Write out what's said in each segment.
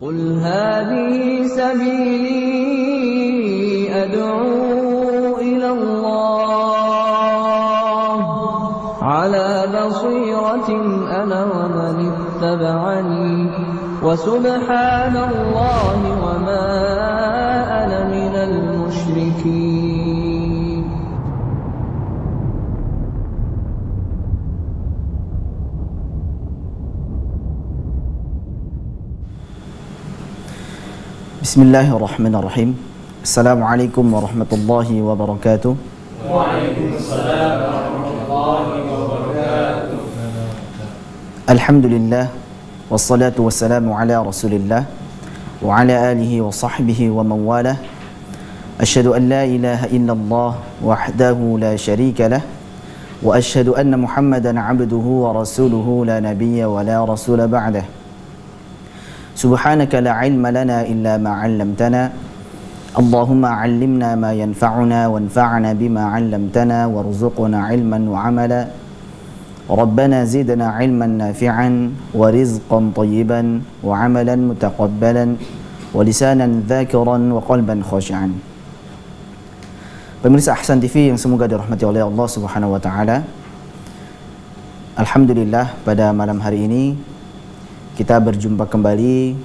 قل هذه سبيلي أدعو إلى الله على بصيرة أنا ومن اتبعني وسبحان الله وما أنا من المشركين. Bismillahirrahmanirrahim. Assalamualaikum warahmatullahi wabarakatuh. Waalaikumsalam warahmatullahi wabarakatuh. Alhamdulillah wassalatu wassalamu ala Rasulillah wa ala alihi wa sahbihi wa man walah. Asyhadu an la ilaha illallah wahdahu la syarika lah wa asyhadu anna Muhammadan abduhu wa rasuluhu la nabiyya wa la rasula ba'dah. Subhanaka la ilma lana illa ma 'allamtana. Allahumma 'allimna ma yanfa'una wanfa'na bima 'allamtana warzuqna 'ilman wa 'amala. Rabbana zidna 'ilman nafi'an wa rizqan thayyiban wa 'amalan mutaqabbalan wa lisanan dzakiran wa qalban khashi'an. Pemirsa Ahsan TV yang semoga dirahmati oleh Allah Subhanahu wa taala. Alhamdulillah, pada malam hari ini kita berjumpa kembali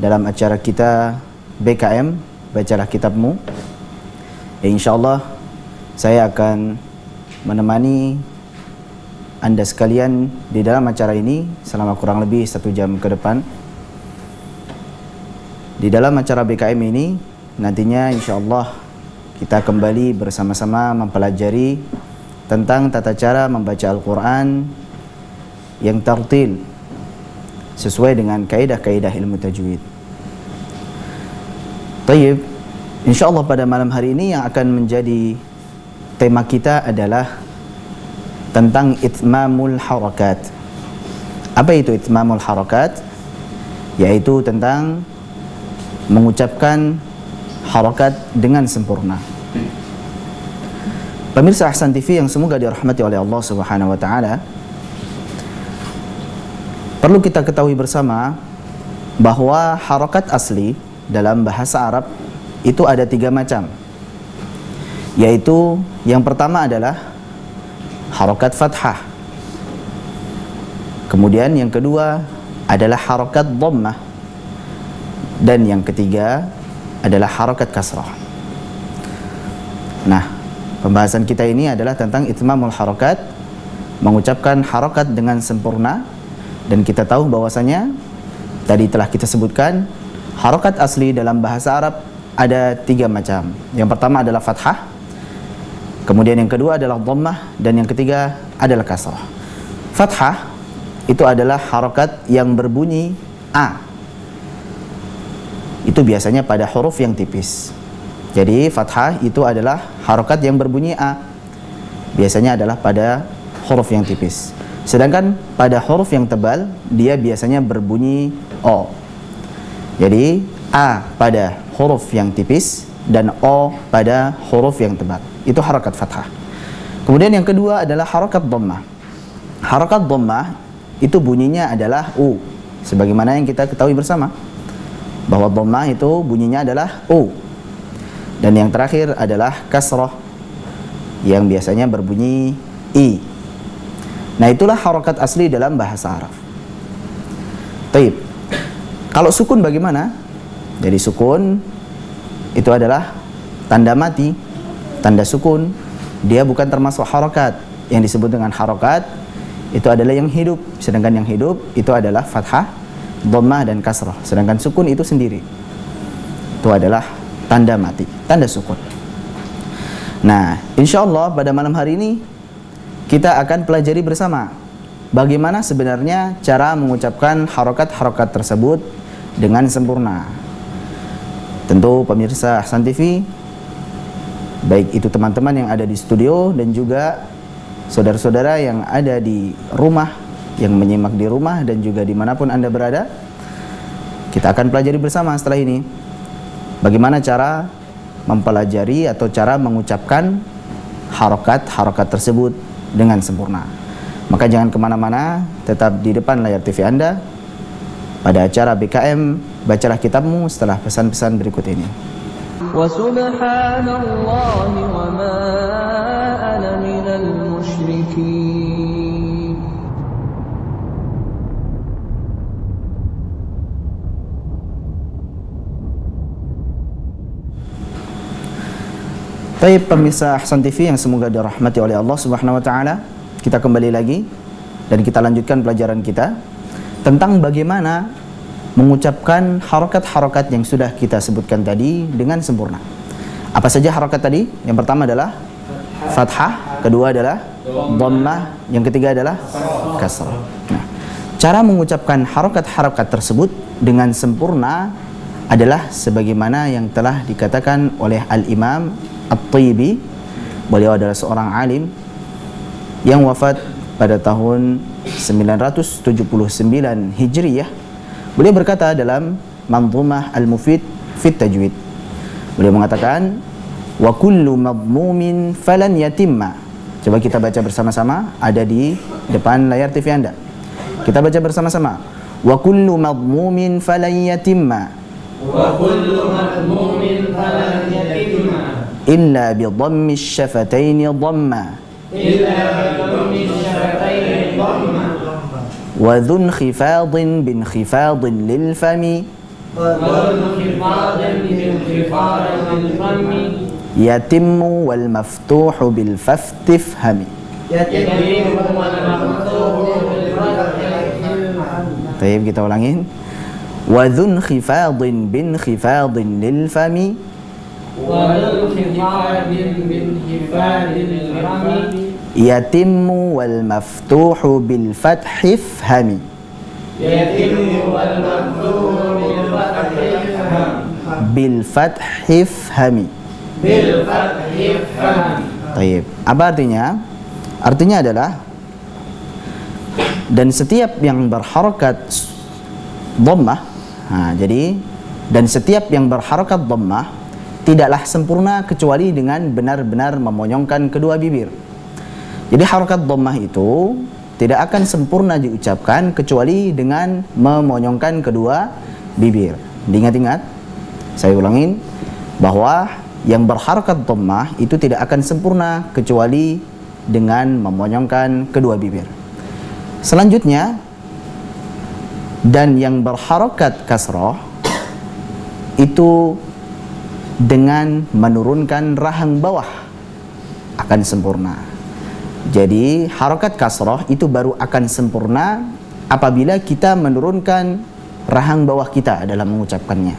dalam acara kita BKM, Bacalah Kitabmu. InsyaAllah saya akan menemani Anda sekalian di dalam acara ini selama kurang lebih 1 jam ke depan. Di dalam acara BKM ini nantinya insyaAllah kita kembali bersama-sama mempelajari tentang tata cara membaca Al-Quran yang tartil sesuai dengan kaidah-kaidah ilmu tajwid. Tayyib, insyaallah pada malam hari ini yang akan menjadi tema kita adalah tentang itmamul harakat. Apa itu itmamul harakat? Yaitu tentang mengucapkan harakat dengan sempurna. Pemirsa Ahsan TV yang semoga dirahmati oleh Allah Subhanahu wa taala, perlu kita ketahui bersama bahwa harakat asli dalam bahasa Arab itu ada 3 macam. Yaitu yang pertama adalah harakat fathah. Kemudian yang kedua adalah harakat dhammah. Dan yang ketiga adalah harakat kasrah. Nah, pembahasan kita ini adalah tentang itmamul harakat, mengucapkan harakat dengan sempurna. Dan kita tahu bahwasanya tadi telah kita sebutkan harakat asli dalam bahasa Arab ada 3 macam. Yang pertama adalah fathah, kemudian yang kedua adalah dhammah, dan yang ketiga adalah kasrah. Fathah itu adalah harakat yang berbunyi A. Itu biasanya pada huruf yang tipis. Jadi fathah itu adalah harakat yang berbunyi A, biasanya adalah pada huruf yang tipis. Sedangkan pada huruf yang tebal, dia biasanya berbunyi O. Jadi A pada huruf yang tipis dan O pada huruf yang tebal. Itu harakat fathah. Kemudian yang kedua adalah harakat dhammah. Harakat dhammah itu bunyinya adalah U. Sebagaimana yang kita ketahui bersama, bahwa dhammah itu bunyinya adalah U. Dan yang terakhir adalah kasrah, yang biasanya berbunyi I. Nah, itulah harakat asli dalam bahasa Arab. Taib. Kalau sukun bagaimana? Jadi sukun itu adalah tanda mati, tanda sukun. Dia bukan termasuk harakat. Yang disebut dengan harakat itu adalah yang hidup. Sedangkan yang hidup itu adalah fathah, dhammah, dan kasrah. Sedangkan sukun itu sendiri, itu adalah tanda mati, tanda sukun. Nah, insyaallah pada malam hari ini kita akan pelajari bersama bagaimana sebenarnya cara mengucapkan harakat-harakat tersebut dengan sempurna. Tentu pemirsa Ahsan TV, baik itu teman-teman yang ada di studio dan juga saudara-saudara yang ada di rumah, yang menyimak di rumah dan juga dimanapun Anda berada, kita akan pelajari bersama setelah ini bagaimana cara mempelajari atau cara mengucapkan harakat-harakat tersebut dengan sempurna. Maka jangan kemana-mana, tetap di depan layar TV Anda pada acara BKM Bacalah Kitabmu setelah pesan-pesan berikut ini. وسبحان الله وما أنا من المشركين. Baik pemirsa Ahsan TV yang semoga dirahmati oleh Allah Subhanahu wa taala, kita kembali lagi dan kita lanjutkan pelajaran kita tentang bagaimana mengucapkan harokat-harokat yang sudah kita sebutkan tadi dengan sempurna. Apa saja harokat tadi? Yang pertama adalah fathah, kedua adalah dhammah, yang ketiga adalah kasrah. Nah, cara mengucapkan harokat-harokat tersebut dengan sempurna adalah sebagaimana yang telah dikatakan oleh Al-Imam At-Tibi. Beliau adalah seorang alim yang wafat pada tahun 979 Hijriyah. Beliau berkata dalam Manzumah Al-Mufid fit Tajwid. Beliau mengatakan, wa kullu madmumin falan yatimma. Coba kita baca bersama-sama, ada di depan layar TV Anda. Kita baca bersama-sama. Wa kullu madmumin falan yatimma. Wa kullu madmumin falan yatimma. Illa bi dhammi syafataini dhamma. Illa bi dhammi syafataini dhamma. وذو انخفاض بانخفاض للفم يتم والمفتوح بالفت افهم. طيب kita ulangin. وذو انخفاض بانخفاض للفم يتم والمفتوح بالفتح افهم. بالفتح افهم. طيب, apa artinya? Artinya adalah dan setiap yang berharokat dhammah, jadi dan setiap yang berharokat dhammah tidaklah sempurna kecuali dengan benar-benar memonyongkan kedua bibir. Jadi harokat dhammah itu tidak akan sempurna diucapkan kecuali dengan memonyongkan kedua bibir. Diingat-ingat, saya ulangin, bahwa yang berharokat dhammah itu tidak akan sempurna kecuali dengan memonyongkan kedua bibir. Selanjutnya, dan yang berharokat kasrah itu dengan menurunkan rahang bawah akan sempurna. Jadi harokat kasrah itu baru akan sempurna apabila kita menurunkan rahang bawah kita dalam mengucapkannya.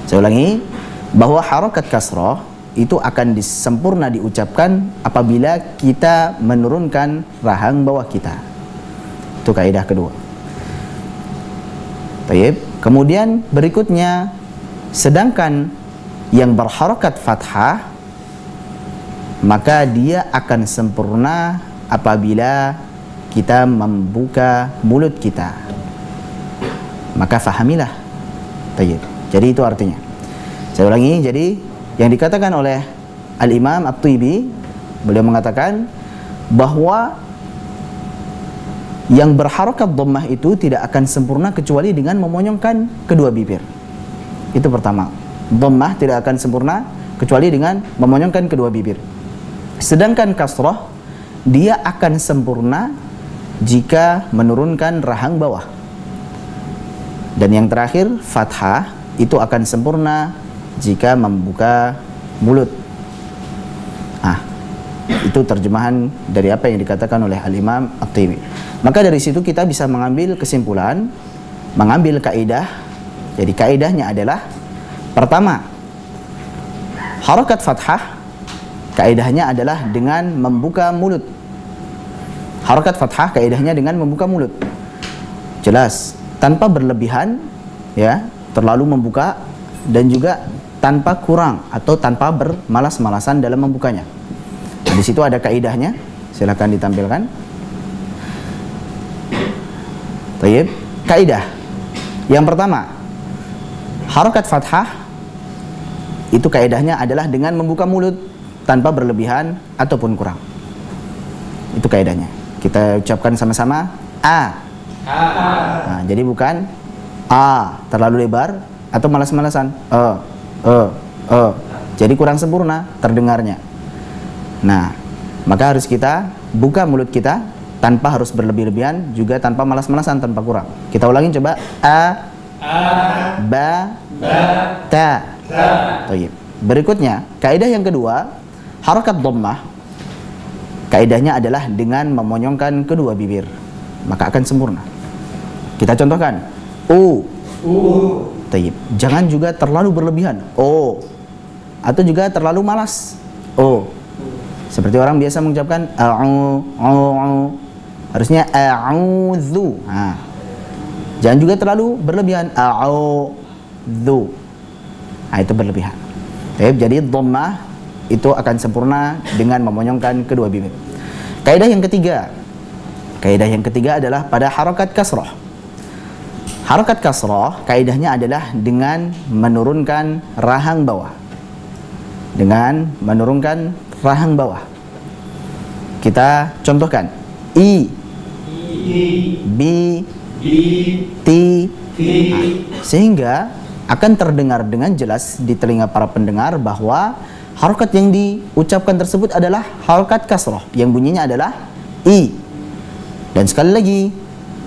Saya ulangi, bahwa harokat kasrah itu akan sempurna diucapkan apabila kita menurunkan rahang bawah kita. Itu kaidah kedua. Baik. Kemudian berikutnya, sedangkan yang berharokat fathah maka dia akan sempurna apabila kita membuka mulut kita. Maka fahamilah. Baik. Jadi itu artinya. Saya ulangi, jadi yang dikatakan oleh Al-Imam At-Tibi, beliau mengatakan bahwa yang berharokat dhammah itu tidak akan sempurna kecuali dengan memonyongkan kedua bibir. Itu pertama. Dhammah tidak akan sempurna kecuali dengan memonyongkan kedua bibir. Sedangkan kasrah dia akan sempurna jika menurunkan rahang bawah. Dan yang terakhir, fathah itu akan sempurna jika membuka mulut. Itu terjemahan dari apa yang dikatakan oleh Al-Imam At-Tibi. Maka dari situ kita bisa mengambil kesimpulan, mengambil kaidah. Jadi kaidahnya adalah, pertama, harokat fathah kaidahnya adalah dengan membuka mulut. Harokat fathah kaidahnya dengan membuka mulut. Jelas, tanpa berlebihan, ya, terlalu membuka, dan juga tanpa kurang atau tanpa bermalas-malasan dalam membukanya. Di situ ada kaidahnya, silakan ditampilkan. Baik, kaidah. Yang pertama, harokat fathah itu kaidahnya adalah dengan membuka mulut tanpa berlebihan ataupun kurang. Itu kaidahnya. Kita ucapkan sama-sama. A. Nah, jadi bukan a terlalu lebar atau malas-malasan. Jadi kurang sempurna terdengarnya. Nah, maka harus kita buka mulut kita tanpa harus berlebih-lebihan, juga tanpa malas-malasan, tanpa kurang. Kita ulangin coba. A, ba, ta. Baik. Berikutnya, kaidah yang kedua, harakat dhammah. Kaidahnya adalah dengan memonyongkan kedua bibir, maka akan sempurna. Kita contohkan. Baik. Jangan juga terlalu berlebihan. Atau juga terlalu malas. Seperti orang biasa mengucapkan harusnya a'udzu. Nah, jangan juga terlalu berlebihan. A'udzu. Nah, itu berlebihan. Jadi dhammah itu akan sempurna dengan memonyongkan kedua bibir. Kaidah yang ketiga. Kaidah yang ketiga adalah pada harakat kasrah. Harakat kasrah kaidahnya adalah dengan menurunkan rahang bawah. Dengan menurunkan rahang bawah. Kita contohkan. I, bi, ti. Sehingga akan terdengar dengan jelas di telinga para pendengar bahwa harakat yang diucapkan tersebut adalah harakat kasrah, yang bunyinya adalah i. Dan sekali lagi,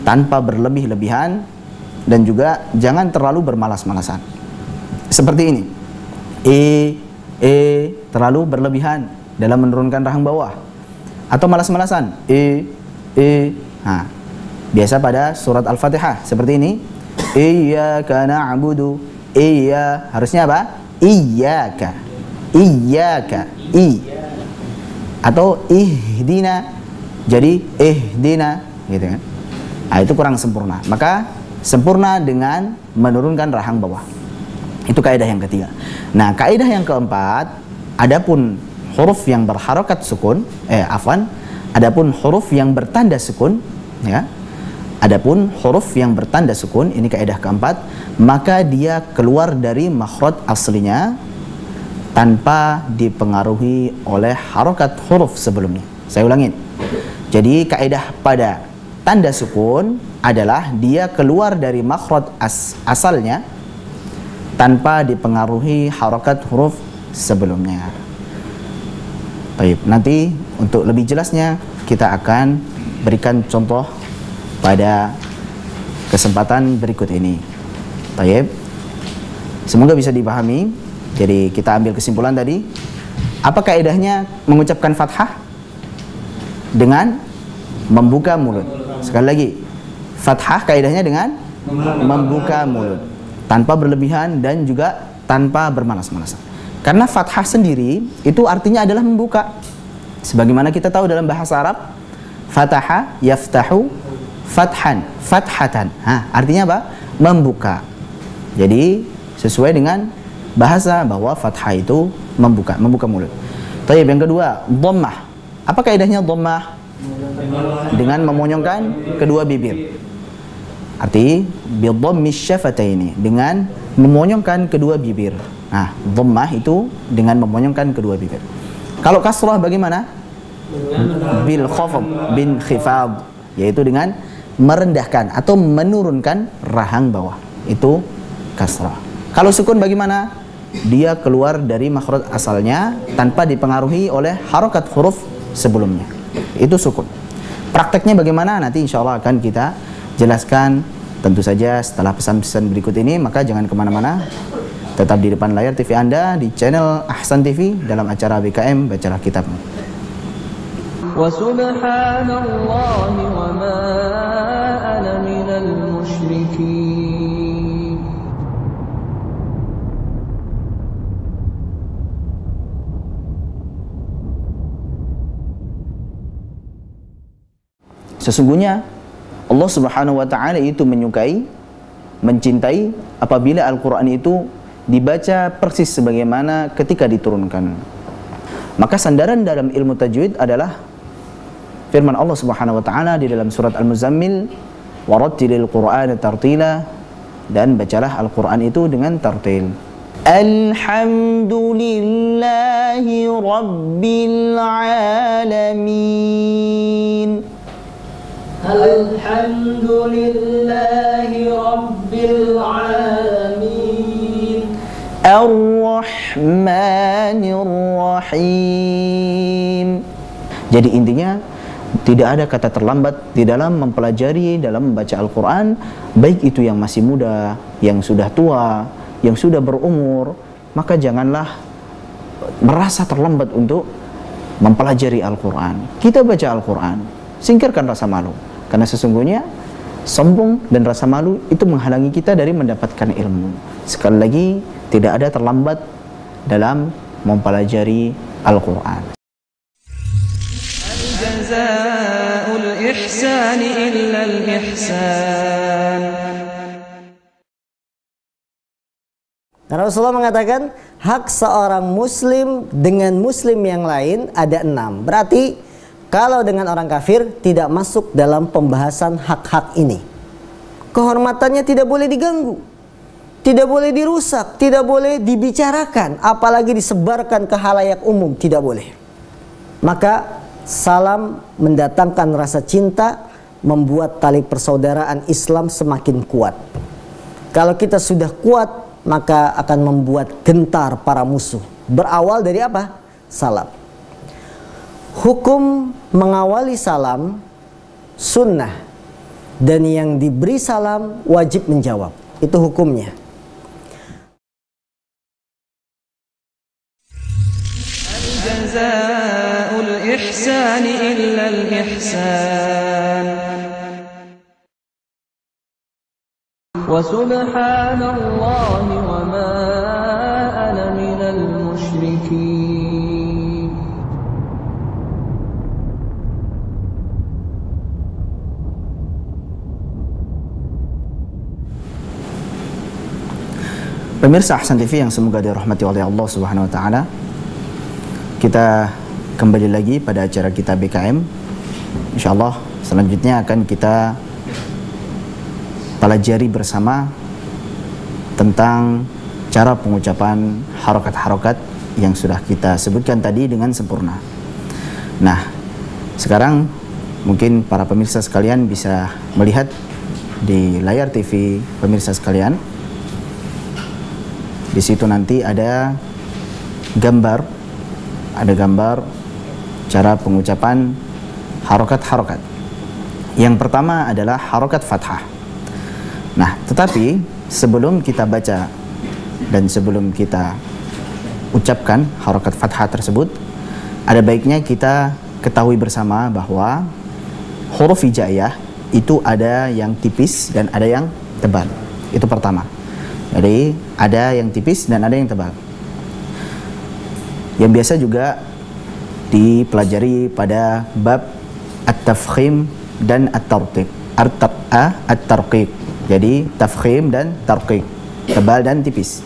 tanpa berlebih-lebihan dan juga jangan terlalu bermalas-malasan. Seperti ini. Terlalu berlebihan dalam menurunkan rahang bawah atau malas-malasan. Nah, biasa pada surat Al-Fatihah seperti ini. Iyyaka na'budu. Harusnya apa? Iyyaka. Atau ihdina. Jadi ihdina, gitu kan. Nah, itu kurang sempurna. Maka sempurna dengan menurunkan rahang bawah. Itu kaidah yang ketiga. Nah, kaidah yang keempat, adapun huruf yang berharakat sukun, adapun huruf yang bertanda sukun, ya. Adapun huruf yang bertanda sukun, ini kaidah keempat, maka dia keluar dari makhraj aslinya tanpa dipengaruhi oleh harakat huruf sebelumnya. Saya ulangin. Jadi kaidah pada tanda sukun adalah dia keluar dari makhraj asalnya tanpa dipengaruhi harakat huruf sebelumnya. Baik, nanti untuk lebih jelasnya kita akan berikan contoh pada kesempatan berikut ini. Baik. Semoga bisa dipahami. Jadi kita ambil kesimpulan tadi. Apa kaidahnya mengucapkan fathah? Dengan membuka mulut. Sekali lagi, fathah kaidahnya dengan membuka mulut, tanpa berlebihan dan juga tanpa bermalas-malasan. Karena fathah sendiri itu artinya adalah membuka. Sebagaimana kita tahu dalam bahasa Arab, fataha yaftahu fathan, fathatan. Artinya apa? Membuka. Jadi sesuai dengan bahasa bahwa fathah itu membuka mulut. Tapi yang kedua, dhammah. Apa kaidahnya dhammah? Dengan memonyongkan kedua bibir. Arti bidhammi syafataini, dengan memonyongkan kedua bibir. Nah, dhammah itu dengan memonyongkan kedua bibir. Kalau kasrah bagaimana? Bil khafd, bin khifad, yaitu dengan merendahkan atau menurunkan rahang bawah. Itu kasrah. Kalau sukun bagaimana? Dia keluar dari makhraj asalnya tanpa dipengaruhi oleh harakat huruf sebelumnya. Itu sukun. Prakteknya bagaimana? Nanti insya Allah akan kita jelaskan tentu saja setelah pesan-pesan berikut ini. Maka jangan kemana-mana, tetap di depan layar TV Anda di channel Ahsan TV dalam acara BKM Bacalah Kitabmu. Wa subhanallahi wa ma ana minal musyrikin. Sesungguhnya Allah Subhanahu wa taala itu menyukai, mencintai apabila Al-Qur'an itu dibaca persis sebagaimana ketika diturunkan. Maka sandaran dalam ilmu tajwid adalah firman Allah Subhanahu wa taala di dalam surat Al-Muzammil, warattilil Qur'ana tartila, dan bacalah Al-Qur'an itu dengan tartil. Alhamdulillahi rabbil alamin. Alhamdulillahi Rabbil Alamin. Ar-Rahmanir Rahim. Jadi intinya tidak ada kata terlambat di dalam mempelajari, dalam membaca Al-Quran, baik itu yang masih muda, yang sudah tua, yang sudah berumur. Maka janganlah merasa terlambat untuk mempelajari Al-Quran. Kita baca Al-Quran, singkirkan rasa malu, karena sesungguhnya sombong dan rasa malu itu menghalangi kita dari mendapatkan ilmu. Sekali lagi, tidak ada terlambat dalam mempelajari Al-Quran. Jazaa'ul ihsani illa al-ihsan. Karena Rasulullah mengatakan hak seorang muslim dengan muslim yang lain ada 6. Berarti kalau dengan orang kafir tidak masuk dalam pembahasan hak-hak ini. Kehormatannya tidak boleh diganggu, tidak boleh dirusak, tidak boleh dibicarakan, apalagi disebarkan ke khalayak umum, tidak boleh. Maka salam mendatangkan rasa cinta, membuat tali persaudaraan Islam semakin kuat. Kalau kita sudah kuat, maka akan membuat gentar para musuh. Berawal dari apa? Salam. Hukum mengawali salam sunnah, dan yang diberi salam wajib menjawab. Itu hukumnya. Jazaa'ul ihsani illa al-ihsan. Wa subhanallahi wa ma ana minal musyrikin. Pemirsa Ahsan TV yang semoga dirahmati oleh Allah Subhanahu wa taala. Kita kembali lagi pada acara kita BKM. Insyaallah selanjutnya akan kita pelajari bersama tentang cara pengucapan harokat-harokat yang sudah kita sebutkan tadi dengan sempurna. Nah, sekarang mungkin para pemirsa sekalian bisa melihat di layar TV pemirsa sekalian. Di situ nanti ada gambar cara pengucapan harokat-harokat. Yang pertama adalah harokat fathah. Nah, tetapi sebelum kita baca dan sebelum kita ucapkan harokat fathah tersebut, ada baiknya kita ketahui bersama bahwa huruf hijaiyah itu ada yang tipis dan ada yang tebal. Itu pertama. Jadi ada yang tipis dan ada yang tebal. Yang biasa juga dipelajari pada bab at-tafkhim dan at-tarqiq. At-tarqiq. Jadi tafkhim dan tarqiq, tebal dan tipis.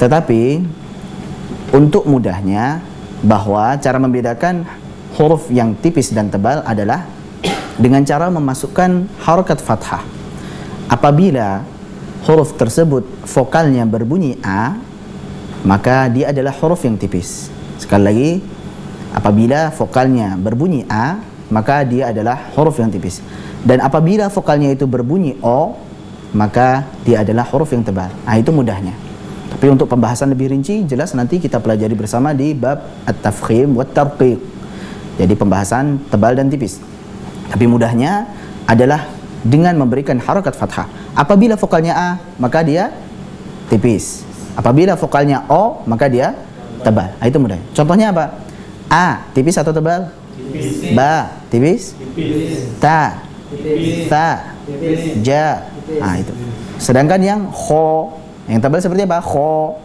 Tetapi untuk mudahnya, bahwa cara membedakan huruf yang tipis dan tebal adalah dengan cara memasukkan harokat fathah. Apabila huruf tersebut vokalnya berbunyi A, maka dia adalah huruf yang tipis. Sekali lagi, apabila vokalnya berbunyi A, maka dia adalah huruf yang tipis. Dan apabila vokalnya itu berbunyi O, maka dia adalah huruf yang tebal. Nah, itu mudahnya. Tapi untuk pembahasan lebih rinci, jelas nanti kita pelajari bersama di bab at-tafkhim wa tarqiq. Jadi pembahasan tebal dan tipis. Tapi mudahnya adalah dengan memberikan harokat fathah. Apabila vokalnya A, maka dia tipis. Apabila vokalnya O, maka dia tebal. Nah, itu mudah. Contohnya apa? A, tipis atau tebal? Tipis. Ba, tipis? Tipis. Ta, tipis. Tha, tipis. Ja. Nah, itu. Sedangkan yang Kho, yang tebal seperti apa? Kho,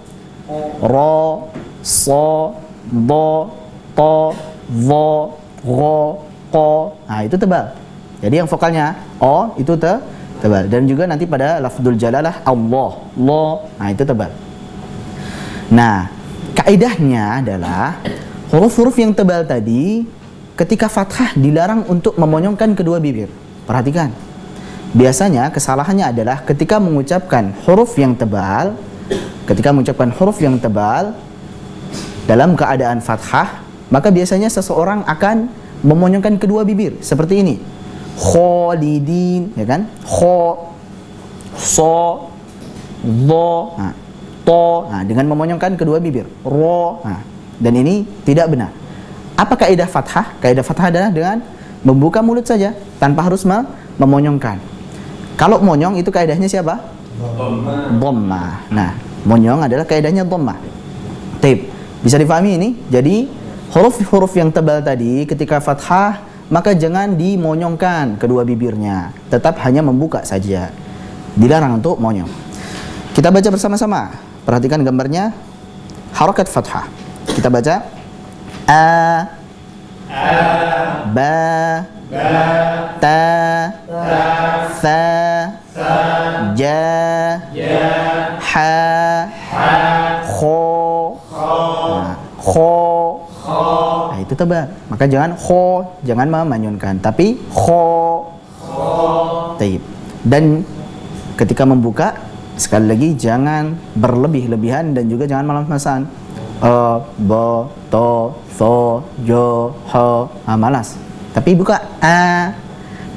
Ro, So, Do, To, Vo, Ro, Ko. Nah, itu tebal. Jadi yang vokalnya O itu tebal. Dan juga nanti pada lafdzul jalalah Allah, Lo. Nah, itu tebal. Nah, kaidahnya adalah huruf-huruf yang tebal tadi ketika fathah dilarang untuk memonyongkan kedua bibir. Perhatikan. Biasanya kesalahannya adalah ketika mengucapkan huruf yang tebal, dalam keadaan fathah, maka biasanya seseorang akan memonyongkan kedua bibir seperti ini. khalidin, ya kan? Kho, so, dho, to. Nah, dengan memonyongkan kedua bibir. Ro. Nah, dan ini tidak benar. Apa kaidah fathah? Kaidah fathah adalah dengan membuka mulut saja tanpa harus memonyongkan. Kalau monyong itu kaidahnya siapa? Dhammah. Nah, monyong adalah kaidahnya dhammah. Taib. Bisa difahami ini? Jadi huruf-huruf yang tebal tadi ketika fathah maka jangan dimonyongkan kedua bibirnya, tetap hanya membuka saja. Dilarang untuk monyong. Kita baca bersama-sama. Perhatikan gambarnya. Harakat fathah. Kita baca a, ba, ta, tha, ja, ha, kho. Nah, kho. Nah, itu tebal. Maka jangan kho, jangan memanyunkan, tapi kho. Taib. Dan ketika membuka, sekali lagi jangan berlebih-lebihan dan juga jangan malas-malasan. Ba, to, tho, jo, ho. Malas. Tapi buka a,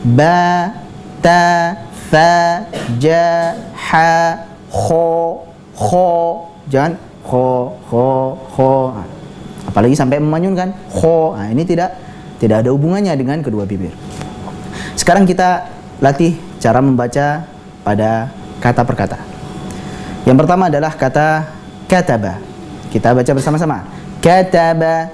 ba, ta, tha, ja, ha, kho, kho. Jangan kho, kho, kho. Apalagi sampai memanyunkan kho. Nah, ini tidak ada hubungannya dengan kedua bibir. Sekarang kita latih cara membaca pada kata per kata. Yang pertama adalah kata kataba. Kita baca bersama-sama. Kataba,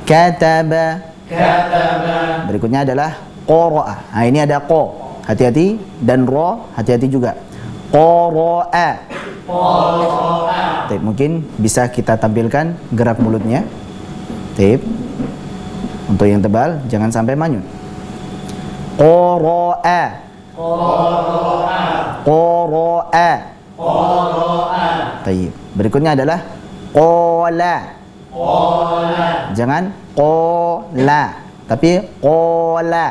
kataba, kataba. Berikutnya adalah qara'a. Nah, ini ada ko, hati-hati, dan ro, hati-hati juga. Qara'a. Taib, mungkin bisa kita tampilkan gerak mulutnya. Taib. Untuk yang tebal jangan sampai manyun. Qara'a. Qara'a. Taib. Berikutnya adalah qala. Jangan qala, tapi qala.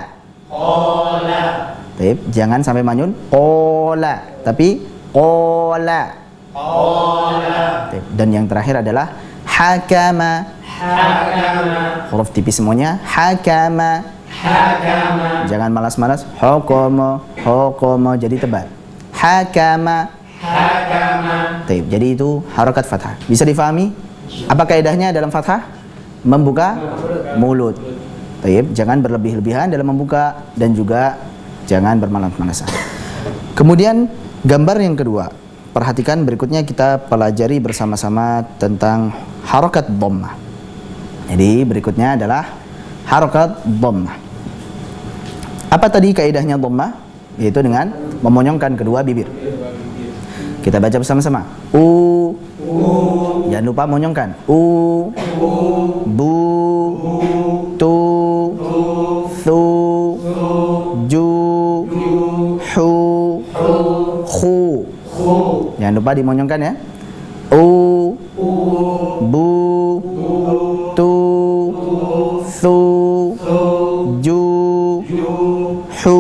Taib. Jangan sampai manyun. Qala, tapi qala. Dan yang terakhir adalah hakama. Huruf tipis semuanya. Hakama. Jangan malas-malas. Hukama, hukama, jadi tebal. Hakama. Taib. Jadi itu harakat fathah. Bisa difahami? Apa kaidahnya dalam fathah? Membuka mulut. Taib. Jangan berlebih-lebihan dalam membuka dan juga jangan bermalas-malasan. Kemudian gambar yang kedua. Perhatikan berikutnya kita pelajari bersama-sama tentang harakat dhammah. Jadi berikutnya adalah harakat dhammah. Apa tadi kaidahnya dhammah? Yaitu dengan memonyongkan kedua bibir. Kita baca bersama-sama. U. Jangan lupa monyongkan. U. Bu. Tu. Thu. Ju. Hu. Khu. Jangan lupa dimonyongkan ya. U. Bu. Tu. Thu. Ju. Hu.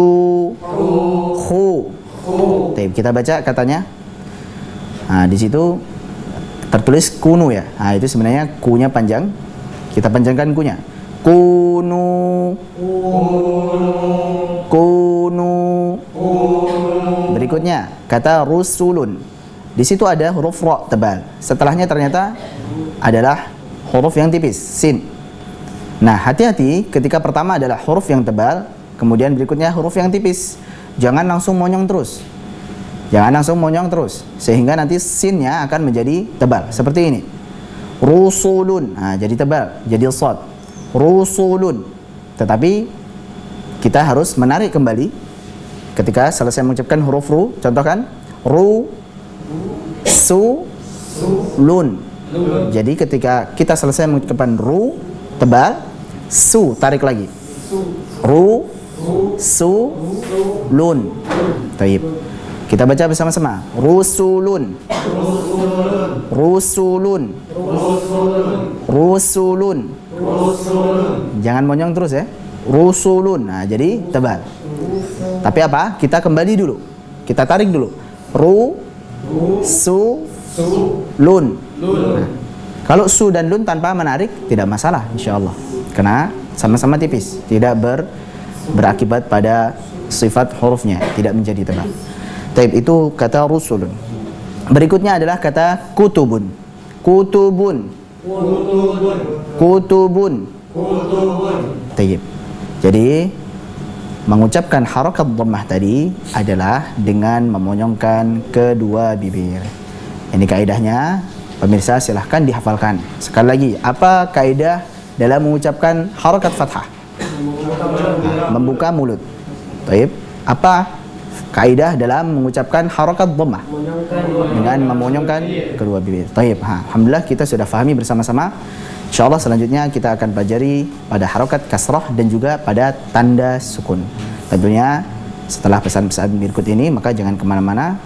Khu. Taib, kita baca katanya. Nah, di situ tertulis kunu ya. Nah, itu sebenarnya kunya panjang. Kita panjangkan kunya. Kunu. Kunu. Berikutnya kata rusulun. Di situ ada huruf ro tebal. Setelahnya ternyata adalah huruf yang tipis, sin. Nah, hati-hati ketika pertama adalah huruf yang tebal, kemudian berikutnya huruf yang tipis. Jangan langsung monyong terus. Jangan langsung monyong terus, sehingga nanti sinnya akan menjadi tebal seperti ini. Rusulun. Nah, jadi tebal, jadi shad. Rusulun. Tetapi kita harus menarik kembali ketika selesai mengucapkan huruf ru. Contohkan ru, su, lun. Jadi ketika kita selesai mengucapkan ru tebal, su tarik lagi. Ru, su, lun. Taib. Kita baca bersama-sama. Rusulun. Rusulun. Rusulun. Jangan monyong terus ya. Rusulun. Nah, jadi tebal. Tapi apa? Kita kembali dulu. Kita tarik dulu. Ru, su, lun. Nah, kalau su dan lun tanpa menarik tidak masalah insyaallah. Karena sama-sama tipis, tidak berakibat pada sifat hurufnya, tidak menjadi tebal. Taib, itu kata rusulun. Berikutnya adalah kata kutubun. Kutubun. Kutubun. Taib. Jadi mengucapkan harakat dhammah tadi adalah dengan memonyongkan kedua bibir. Ini kaidahnya, pemirsa silahkan dihafalkan. Sekali lagi, apa kaidah dalam mengucapkan harakat fathah? Membuka mulut. Taib. Apa kaidah dalam mengucapkan harakat dhammah? Dengan memonyongkan kedua bibir. Taib. Alhamdulillah kita sudah fahami bersama-sama. InsyaAllah selanjutnya kita akan pelajari pada harakat kasrah dan juga pada tanda sukun. Tentunya setelah pesan-pesan berikut ini, maka jangan kemana-mana,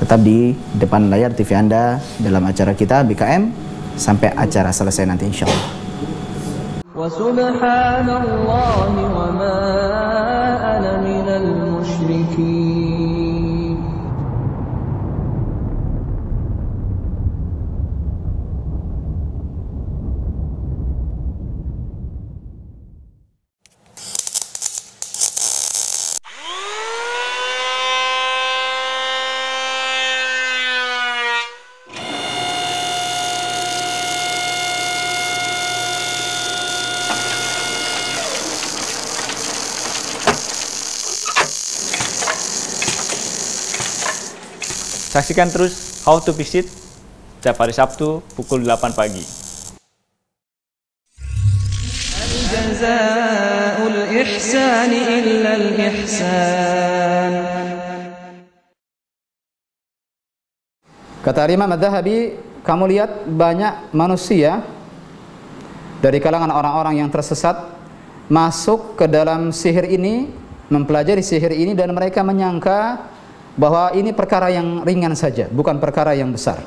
tetap di depan layar TV Anda dalam acara kita BKM sampai acara selesai nanti insyaAllah. Wa subhanallahi wa ma ana minal musyrikin. Saksikan terus How to Visit setiap hari Sabtu pukul 8 pagi. Jazaa'ul ihsani illal ihsan. Kata Imam Adz-Dzahabi, kamu lihat banyak manusia dari kalangan orang-orang yang tersesat masuk ke dalam sihir ini, mempelajari sihir ini, dan mereka menyangka bahwa ini perkara yang ringan saja, bukan perkara yang besar.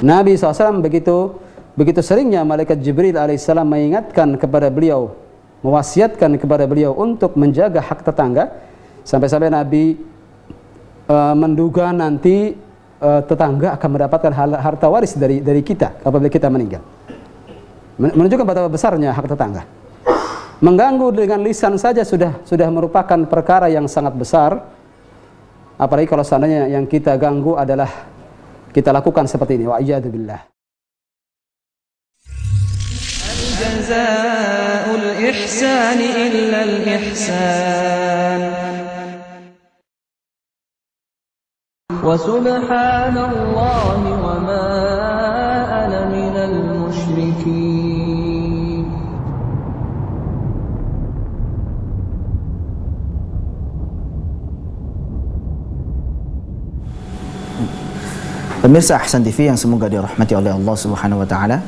Nabi SAW begitu seringnya malaikat Jibril alaihissalam mengingatkan kepada beliau, mewasiatkan kepada beliau untuk menjaga hak tetangga, sampai-sampai Nabi menduga nanti tetangga akan mendapatkan harta waris dari kita apabila kita meninggal. Menunjukkan betapa besarnya hak tetangga. Mengganggu dengan lisan saja sudah merupakan perkara yang sangat besar, apalagi kalau seandainya yang kita ganggu adalah kita lakukan seperti ini. Wa iyadu billah. Jazaa'ul ihsani illal ihsan. Wa subhanallahi wa ma ana minal musyrikin. Pemirsa Ahsan TV yang semoga dirahmati oleh Allah Subhanahu wa taala.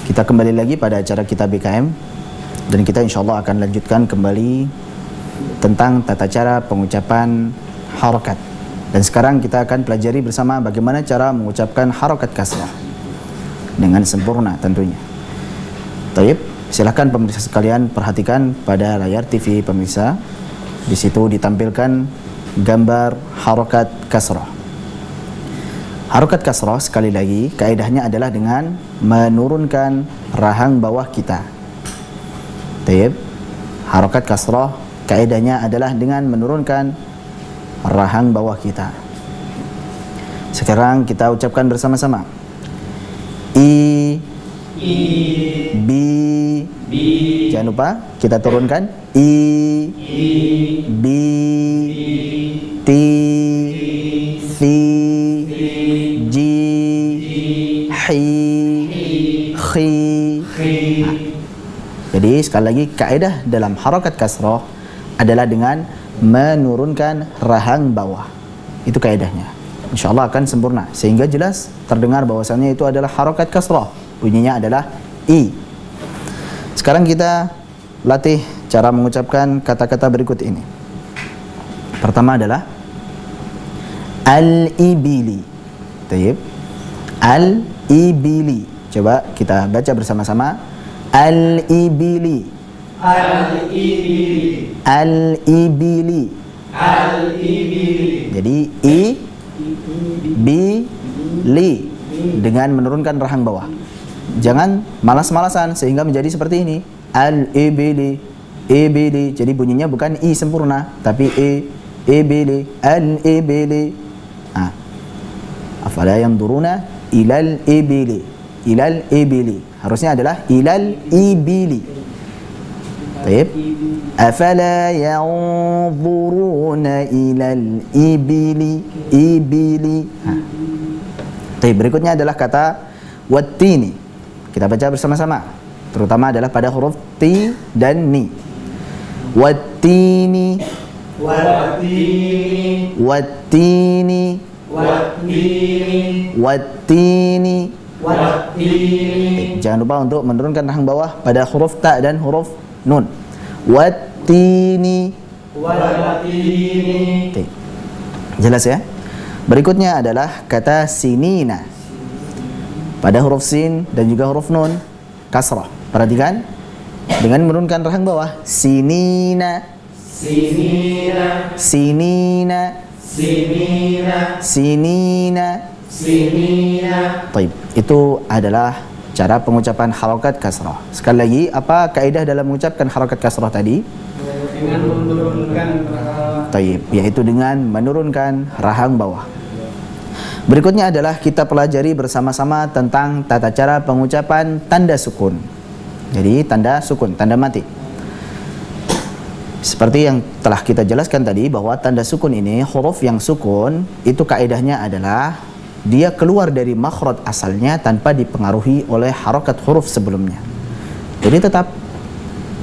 Kita kembali lagi pada acara kita BKM dan kita insyaallah akan lanjutkan kembali tentang tata cara pengucapan harakat. Dan sekarang kita akan pelajari bersama bagaimana cara mengucapkan harakat kasrah dengan sempurna tentunya. Taib, silakan pemirsa sekalian perhatikan pada layar TV pemirsa. Di situ ditampilkan gambar harakat kasrah. Harakat kasrah sekali lagi kaidahnya adalah dengan menurunkan rahang bawah kita. Taib. Harakat kasrah kaidahnya adalah dengan menurunkan rahang bawah kita. Sekarang kita ucapkan bersama-sama. I, B. Jangan lupa kita turunkan I, B, T, C, G, Hi, Khi. Jadi sekali lagi kaidah dalam harakat kasrah adalah dengan menurunkan rahang bawah. Itu kaidahnya. InsyaAllah akan sempurna sehingga jelas terdengar bahwasannya itu adalah harakat kasrah. Bunyinya adalah I. Sekarang kita latih cara mengucapkan kata-kata berikut ini. Pertama adalah al-ibili. Taib. Al-ibili. Coba kita baca bersama-sama. Al-ibili. Al-ibili. Al-ibili. Al-ibili. Jadi I, B, Li dengan menurunkan rahang bawah. Jangan malas-malasan sehingga menjadi seperti ini. Al-ibili. ibili. Jadi bunyinya bukan i sempurna, tapi ibili, al ibili. Afala yanzuruna ilal ibili, ilal ibili. Harusnya adalah ilal ibili. Baik. Afala yanzuruna ilal ibili, ibili. Baik, berikutnya adalah kata wattini. Kita baca bersama-sama. Terutama adalah pada huruf ti dan ni. Wattini, wattini, wattini, wattini, wattini. wattini. Jangan lupa untuk menurunkan rahang bawah pada huruf ta dan huruf nun. Wattini. Wattini. Oke. Jelas ya? Berikutnya adalah kata sinina. Pada huruf sin dan juga huruf nun kasrah. Perhatikan dengan menurunkan rahang bawah. Sinina, Sinina, sinina, sinina, sinina. sinina. Baik, itu adalah cara pengucapan harokat kasrah. Sekali lagi, apa kaidah dalam mengucapkan harokat kasrah tadi? Dengan menurunkan Taib, yaitu dengan menurunkan rahang bawah. Berikutnya adalah kita pelajari bersama-sama tentang tata cara pengucapan tanda sukun. Jadi tanda sukun, tanda mati. Seperti yang telah kita jelaskan tadi bahwa tanda sukun ini, huruf yang sukun itu kaidahnya adalah dia keluar dari makhraj asalnya tanpa dipengaruhi oleh harokat huruf sebelumnya. Jadi tetap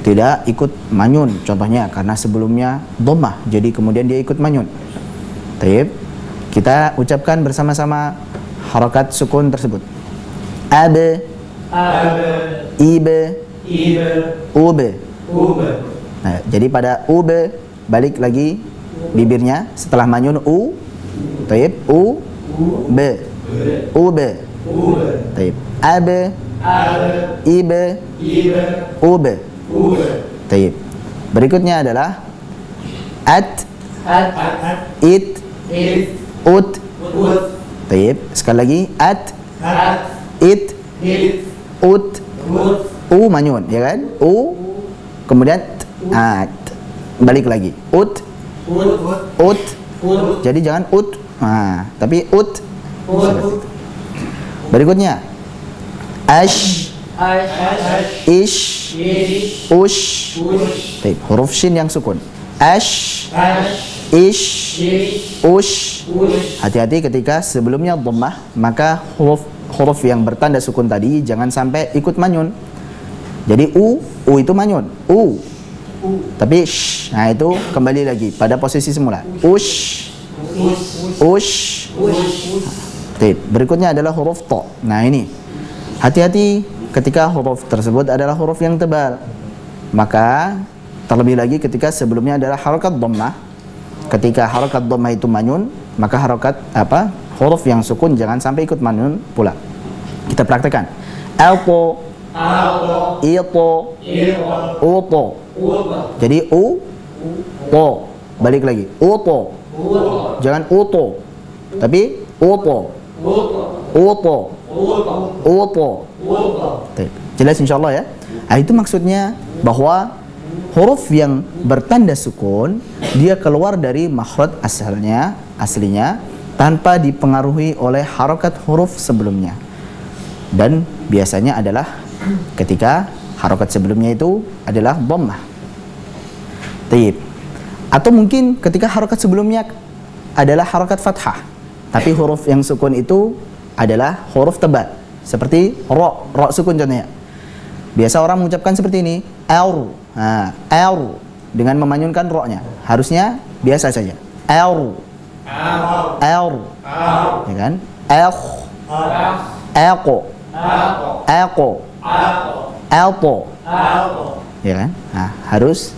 tidak ikut manyun contohnya, karena sebelumnya dhammah jadi kemudian dia ikut manyun. Taib, kita ucapkan bersama-sama harokat sukun tersebut. Abe, ibe, ube. Nah, jadi pada ube balik lagi bibirnya setelah manyun u. Taib, be, ube. Taib, abe, ibe, ube. Taib. Berikutnya adalah at, it, ut. Taib. Sekali lagi at, it, ut. U manyun, ya kan? U kemudian at. Balik lagi. Ut. Jadi jangan ut. Tapi ut. Berikutnya ash, ish, ush. Baik, huruf shin yang sukun. Ash, ish, ush. Hati-hati ketika sebelumnya dhammah, maka huruf yang bertanda sukun tadi jangan sampai ikut manyun. Jadi u itu manyun. Tapi sh, nah itu kembali lagi pada posisi semula. Ush, ush. Baik, berikutnya adalah huruf to. Nah ini, hati-hati ketika huruf tersebut adalah huruf yang tebal. Maka terlebih lagi ketika sebelumnya adalah harokat dhammah. Ketika harokat dhammah itu manyun, maka harokat huruf yang sukun jangan sampai ikut manyun pula. Kita praktekkan. Alpo, ito, uto. Jadi u, to. Balik lagi. Uto. Jangan uto, tapi uto. Uto. Jelas insyaallah ya. Nah, itu maksudnya bahwa huruf yang bertanda sukun dia keluar dari makhraj aslinya tanpa dipengaruhi oleh harokat huruf sebelumnya. Dan biasanya adalah ketika harokat sebelumnya itu adalah dhammah. Taib. Atau mungkin ketika harokat sebelumnya adalah harokat fathah, tapi huruf yang sukun itu adalah huruf tebal. Seperti ro sukun contohnya. Biasa orang mengucapkan seperti ini, aur. Aur dengan memanyunkan ro-nya. Harusnya biasa saja. Aur. Ya kan? Eko. Alpo. Ya kan? Nah, harus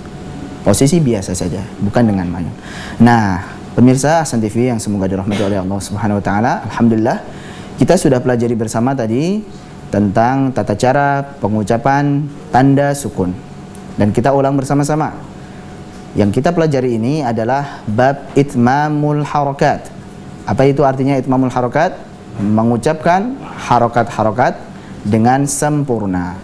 posisi biasa saja, bukan dengan manyun. Nah, pemirsa Ahsan TV yang semoga dirahmati oleh Allah Subhanahu wa taala, alhamdulillah kita sudah pelajari bersama tadi tentang tata cara pengucapan tanda sukun. Dan kita ulang bersama-sama. Yang kita pelajari ini adalah bab itmamul harakat. Apa itu artinya itmamul harakat? Mengucapkan harokat-harokat dengan sempurna.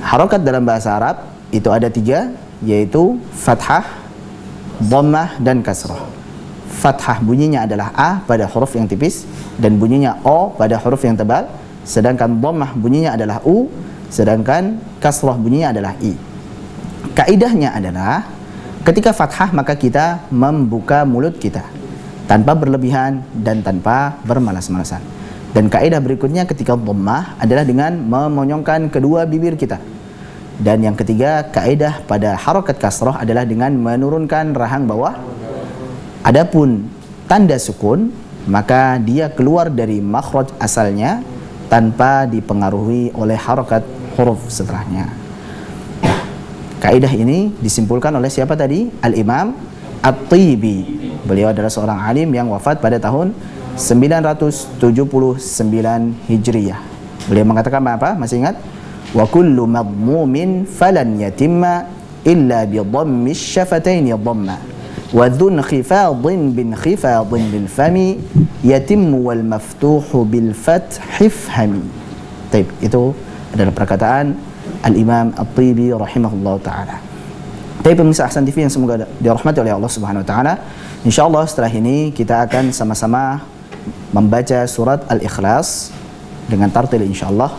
Harokat dalam bahasa Arab itu ada 3, yaitu fathah, dhammah dan kasrah. Fathah bunyinya adalah A pada huruf yang tipis dan bunyinya O pada huruf yang tebal, sedangkan dhammah bunyinya adalah U, sedangkan kasrah bunyinya adalah I. Kaidahnya adalah ketika fathah maka kita membuka mulut kita tanpa berlebihan dan tanpa bermalas-malasan. Dan kaidah berikutnya ketika dhammah adalah dengan memonyongkan kedua bibir kita. Dan yang ketiga, kaidah pada harakat kasrah adalah dengan menurunkan rahang bawah. Adapun tanda sukun, maka dia keluar dari makhraj asalnya tanpa dipengaruhi oleh harakat huruf setelahnya. Kaidah ini disimpulkan oleh siapa tadi? Al-Imam At-Tibi. Beliau adalah seorang alim yang wafat pada tahun 979 Hijriyah. Beliau mengatakan apa? Masih ingat? Wa kullu madmumin falan yatimma illa bi dhammis syafataini dhamma wa dhun khifadin bin khifadin bil fami yatimmu wal maftuhu bil fathi fhami. Baik, itu adalah perkataan Al-Imam At-Tibi rahimahullah ta'ala. Tapi pemirsa Ahsan TV yang semoga dirahmati oleh Allah Subhanahu wa taala, insyaallah setelah ini kita akan sama-sama membaca surat Al-Ikhlas dengan tartil insyaallah.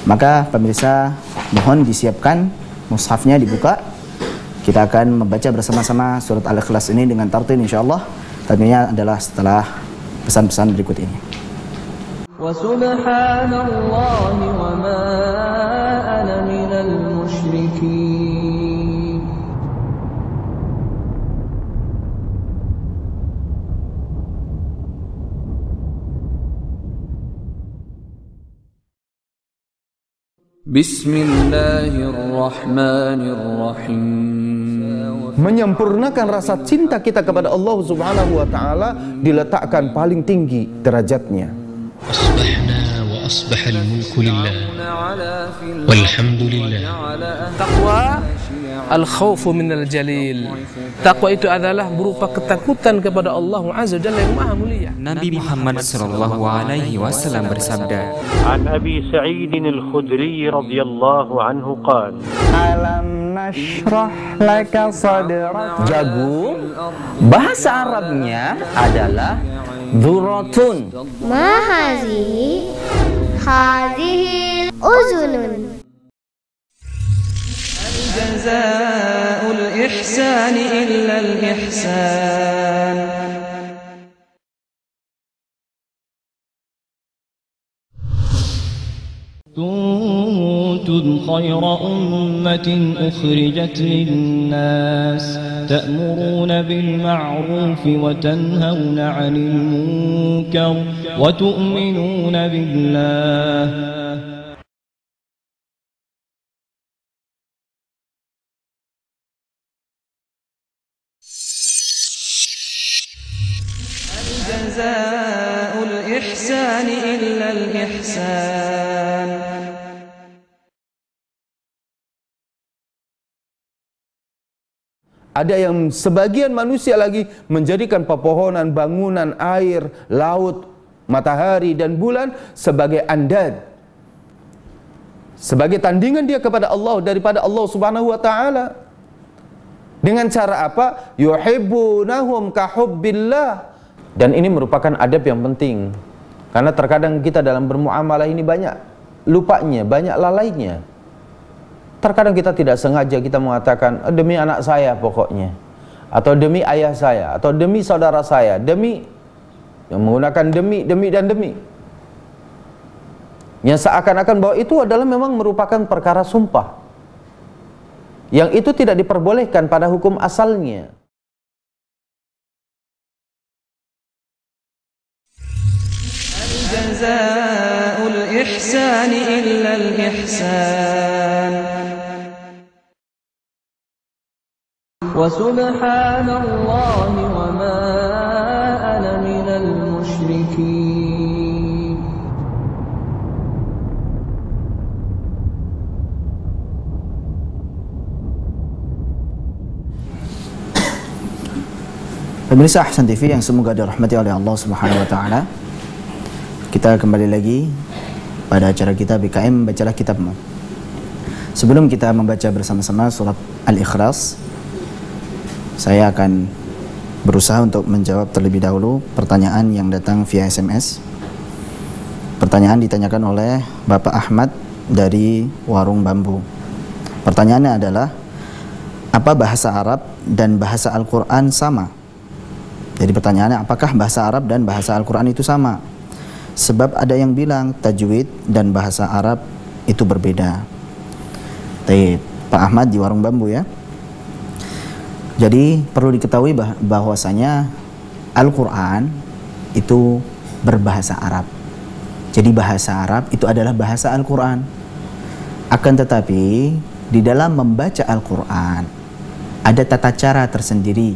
Maka pemirsa mohon disiapkan mushafnya, dibuka. Kita akan membaca bersama-sama surat Al-Ikhlas ini dengan tartil insyaallah. Tentunya adalah setelah pesan-pesan berikut ini. Wa subhanallahi wa ma ana minal musyrikin. Bismillahirrahmanirrahim. Menyempurnakan rasa cinta kita kepada Allah Subhanahu wa taala diletakkan paling tinggi derajatnya. Asbahna wa asbahal mulku lillah walhamdulillah. Taqwa al-khawfu minal jalil. Taqwa itu adalah berupa ketakutan kepada Allah Azza wa Jalla yang Maha Mulia. Nabi Muhammad sallallahu alaihi wasallam bersabda, An Abi Sa'id al-Khudri radhiyallahu anhu qala, Alam nashrah laka sadrak. Jagung bahasa Arabnya adalah dhuratun. Ma hazihi? Hadhihi uzunun. Jazaa'ul ihsani illa al-ihsan. كنتم خير أمة أخرجت للناس تأمرون بالمعروف وتنهون عن المنكر وتؤمنون بالله. جزاء الإحسان إلا الإحسان. Ada yang sebagian manusia lagi menjadikan pepohonan, bangunan, air, laut, matahari dan bulan sebagai andad, sebagai tandingan dia kepada Allah daripada Allah Subhanahu wa taala. Dengan cara apa? Yuhibbunahum kahubbillah. Dan ini merupakan adab yang penting. Karena terkadang kita dalam bermuamalah ini banyak lupanya, banyak lalainya. Terkadang kita tidak sengaja kita mengatakan demi anak saya pokoknya, atau demi ayah saya, atau demi saudara saya, demi, yang menggunakan demi dan demi. Yang seakan-akan bahwa itu adalah memang merupakan perkara sumpah, yang itu tidak diperbolehkan pada hukum asalnya. Jazaa'ul ihsani illa al-ihsan. Wa subhanallahi wa ma ana minal musyrikin. Pemirsa Ahsan TV yang semoga dirahmati oleh Allah Subhanahu wa taala. Kita kembali lagi pada acara kita BKM Bacalah Kitabmu. Sebelum kita membaca bersama-sama surat Al-Ikhlas, saya akan berusaha untuk menjawab terlebih dahulu pertanyaan yang datang via SMS. Pertanyaan ditanyakan oleh Bapak Ahmad dari Warung Bambu. Pertanyaannya adalah, apa bahasa Arab dan bahasa Al-Quran sama? Jadi pertanyaannya, apakah bahasa Arab dan bahasa Al-Quran itu sama? Sebab ada yang bilang tajwid dan bahasa Arab itu berbeda. Pak Ahmad di Warung Bambu ya. Jadi perlu diketahui bahwasanya Al-Quran itu berbahasa Arab. Jadi bahasa Arab itu adalah bahasa Al-Quran. Akan tetapi di dalam membaca Al-Quran ada tata cara tersendiri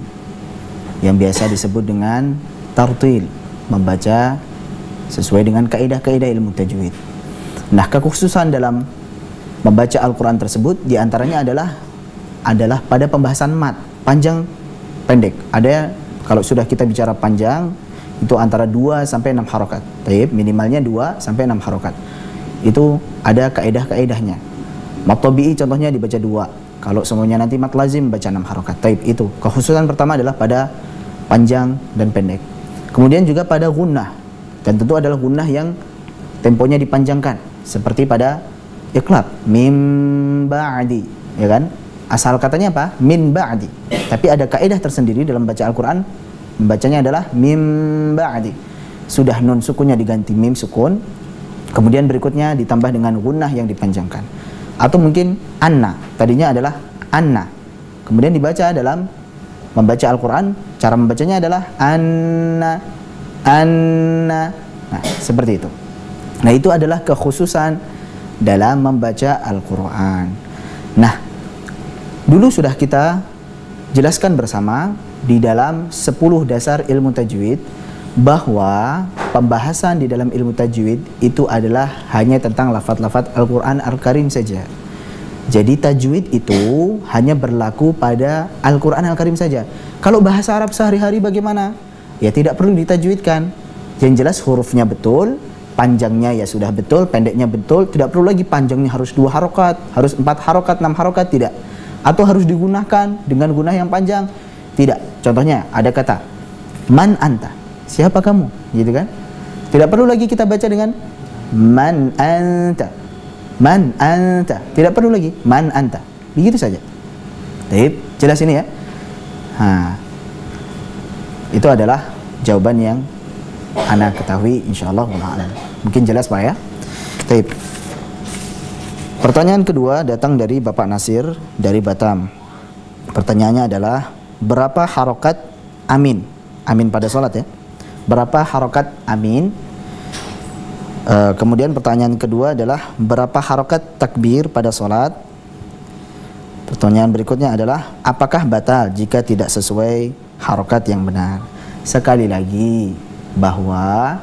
yang biasa disebut dengan tartil, membaca sesuai dengan kaidah-kaidah ilmu tajwid. Nah, kekhususan dalam membaca Al-Quran tersebut diantaranya adalah pada pembahasan mat, panjang pendek. Ada, kalau sudah kita bicara panjang itu antara 2 sampai 6 harokat. Taib, minimalnya 2 sampai 6 harokat. Itu ada kaidah-kaidahnya. Mat tabi'i contohnya dibaca 2. Kalau semuanya nanti mat lazim baca 6 harokat. Taib, itu. Kekhususan pertama adalah pada panjang dan pendek. Kemudian juga pada gunnah. Dan tentu adalah gunnah yang temponya dipanjangkan. Seperti pada iqlab, mim ba'di, ya kan? Asal katanya apa? Min ba'di. Tapi ada kaidah tersendiri dalam baca Al-Quran, membacanya adalah mim ba'di. Sudah nun sukunnya diganti mim sukun, kemudian berikutnya ditambah dengan gunnah yang dipanjangkan. Atau mungkin anna, tadinya adalah anna, kemudian dibaca dalam membaca Al-Quran, cara membacanya adalah anna, anna. Nah, seperti itu. Nah, itu adalah kekhususan dalam membaca Al-Quran. Nah, dulu sudah kita jelaskan bersama di dalam 10 dasar ilmu tajwid bahwa pembahasan di dalam ilmu tajwid itu adalah hanya tentang lafaz-lafaz Al-Quran Al-Karim saja. Jadi tajwid itu hanya berlaku pada Al-Quran Al-Karim saja. Kalau bahasa Arab sehari-hari bagaimana? Ya tidak perlu ditajwidkan. Yang jelas hurufnya betul, panjangnya ya sudah betul, pendeknya betul, tidak perlu lagi panjangnya harus 2 harokat, harus 4 harokat, 6 harokat, tidak. Atau harus digunakan dengan gunah yang panjang, tidak. Contohnya ada kata man anta, siapa kamu, gitu kan? Tidak perlu lagi kita baca dengan man anta, man anta, tidak perlu lagi man anta, begitu saja. Baik, jelas ini ya. Itu adalah jawaban yang ana ketahui, insyaallah. Mungkin jelas Pak ya. Baik. Pertanyaan kedua datang dari Bapak Nasir dari Batam. Pertanyaannya adalah, berapa harokat amin? Amin pada sholat ya. Berapa harokat amin? Kemudian pertanyaan kedua adalah, berapa harokat takbir pada sholat? Pertanyaan berikutnya adalah, apakah batal jika tidak sesuai harokat yang benar? Sekali lagi, bahwa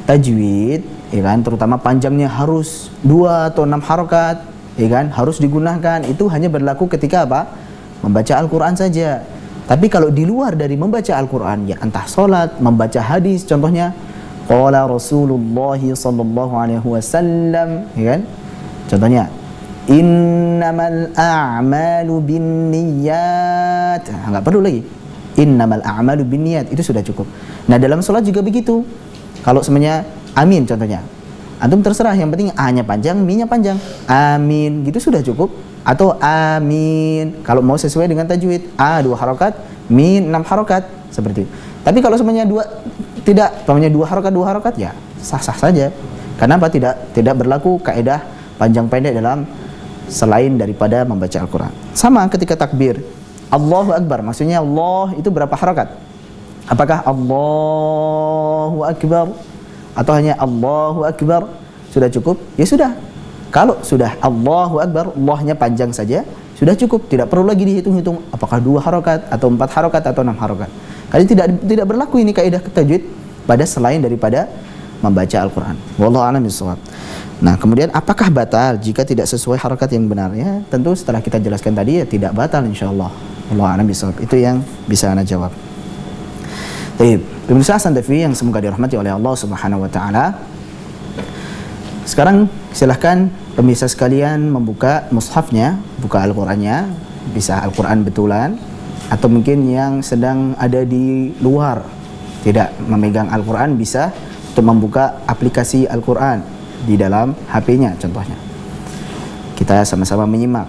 tajwid, ya kan, terutama panjangnya harus 2 atau 6 harokat, ya kan, harus digunakan. Itu hanya berlaku ketika apa? Membaca Al-Quran saja. Tapi kalau di luar dari membaca Al-Quran, ya entah sholat, membaca hadis, contohnya qala Rasulullah sallallahu alaihi wasallam, ya kan, contohnya innamal a'malu binniyat, nggak perlu lagi innamal a'malu binniyat, itu sudah cukup. Nah, dalam sholat juga begitu. Kalau semuanya amin contohnya, antum terserah, yang penting A-nya panjang, Mi-nya panjang, amin, gitu sudah cukup. Atau amin, kalau mau sesuai dengan tajwid, A 2 harokat, Mi 6 harokat, seperti itu. Tapi kalau semuanya tidak, semuanya 2 harokat, ya sah-sah saja. Kenapa tidak berlaku kaidah panjang pendek dalam selain daripada membaca Al-Quran. Sama ketika takbir, Allahu Akbar, maksudnya Allah itu berapa harokat? Apakah Allahu Akbar atau hanya Allahu Akbar sudah cukup? Ya sudah. Kalau sudah Allahu Akbar, Allahnya panjang saja, sudah cukup. Tidak perlu lagi dihitung-hitung apakah 2 harokat atau 4 harokat atau 6 harokat. Karena tidak berlaku ini kaidah tajwid pada selain daripada membaca Al-Quran. Wallahu a'lam bishawab. Nah, kemudian apakah batal jika tidak sesuai harokat yang benar? Ya, tentu setelah kita jelaskan tadi ya tidak batal insyaallah. Wallahu a'lam bishawab. Itu yang bisa Anda jawab. Baik, pemirsa Hasan TV yang semoga dirahmati oleh Allah Subhanahu wa taala. Sekarang silahkan pemirsa sekalian membuka mushafnya, buka Al-Qur'annya, bisa Al-Qur'an betulan, atau mungkin yang sedang ada di luar tidak memegang Al-Qur'an bisa untuk membuka aplikasi Al-Qur'an di dalam HP-nya contohnya. Kita sama-sama menyimak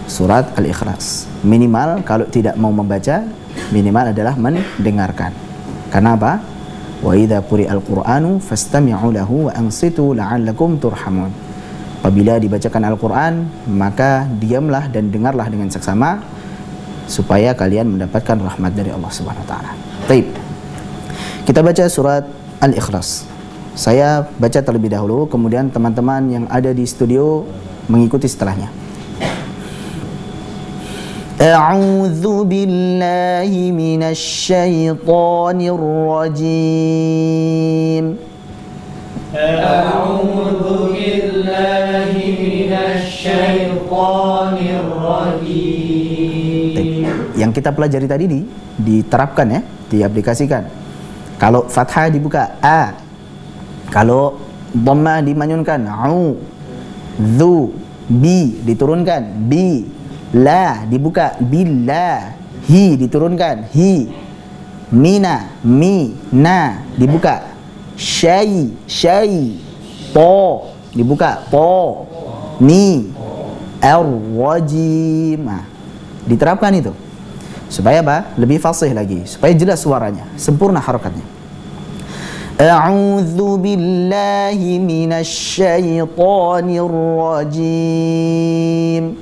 surat Al-Ikhlas. Minimal kalau tidak mau membaca, minimal adalah mendengarkan. Karena apa? Wa idza quri'al Qur'anu fastami'u lahu wa ansitu la'allakum turhamun. Apabila dibacakan Al-Qur'an, maka diamlah dan dengarlah dengan seksama supaya kalian mendapatkan rahmat dari Allah Subhanahu wa taala. Baik. Kita baca surat Al-Ikhlas. Saya baca terlebih dahulu, kemudian teman-teman yang ada di studio mengikuti setelahnya. A'udzu billahi minasyaitonir rajim. A'udzu billahi minasyaitonir rajim. Yang kita pelajari tadi diterapkan ya, diaplikasikan. Kalau fathah dibuka a, kalau dhammah dimanyunkan au, dzu, bi diturunkan bi, la dibuka billah, hi diturunkan hi, mina mi, na dibuka syai syai, po dibuka po, ni ar-rajim. Diterapkan itu supaya apa? Lebih fasih lagi, supaya jelas suaranya, sempurna harakatnya. A'udzu billahi minasyaitonir rajim.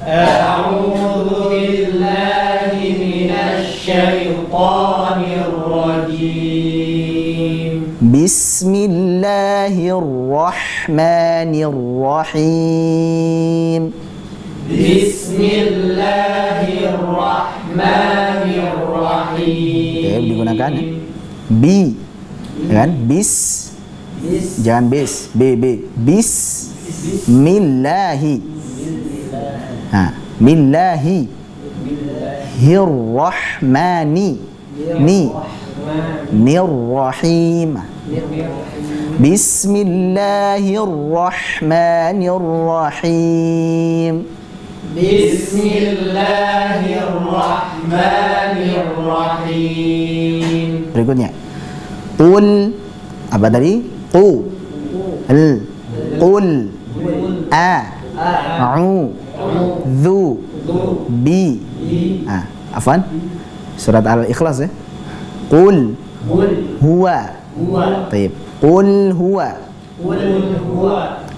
A'udzu billahi minasyaitonir rajim. Bismillahirrahmanirrahim. Bismillahirrahmanirrahim. Oke, digunakan bi, kan? Bis, jangan bis, b, bis, millahi, millahi, hirrahmani, ni, nirrahim. Bismillahirrahmanirrahim. Bismillahirrahmanirrahim. Berikutnya, qul, apa tadi? Qu, qul, a'u, dzu, bi. Afwan, surat Al-Ikhlas ya. Qul huwa. Baik, qul huwa.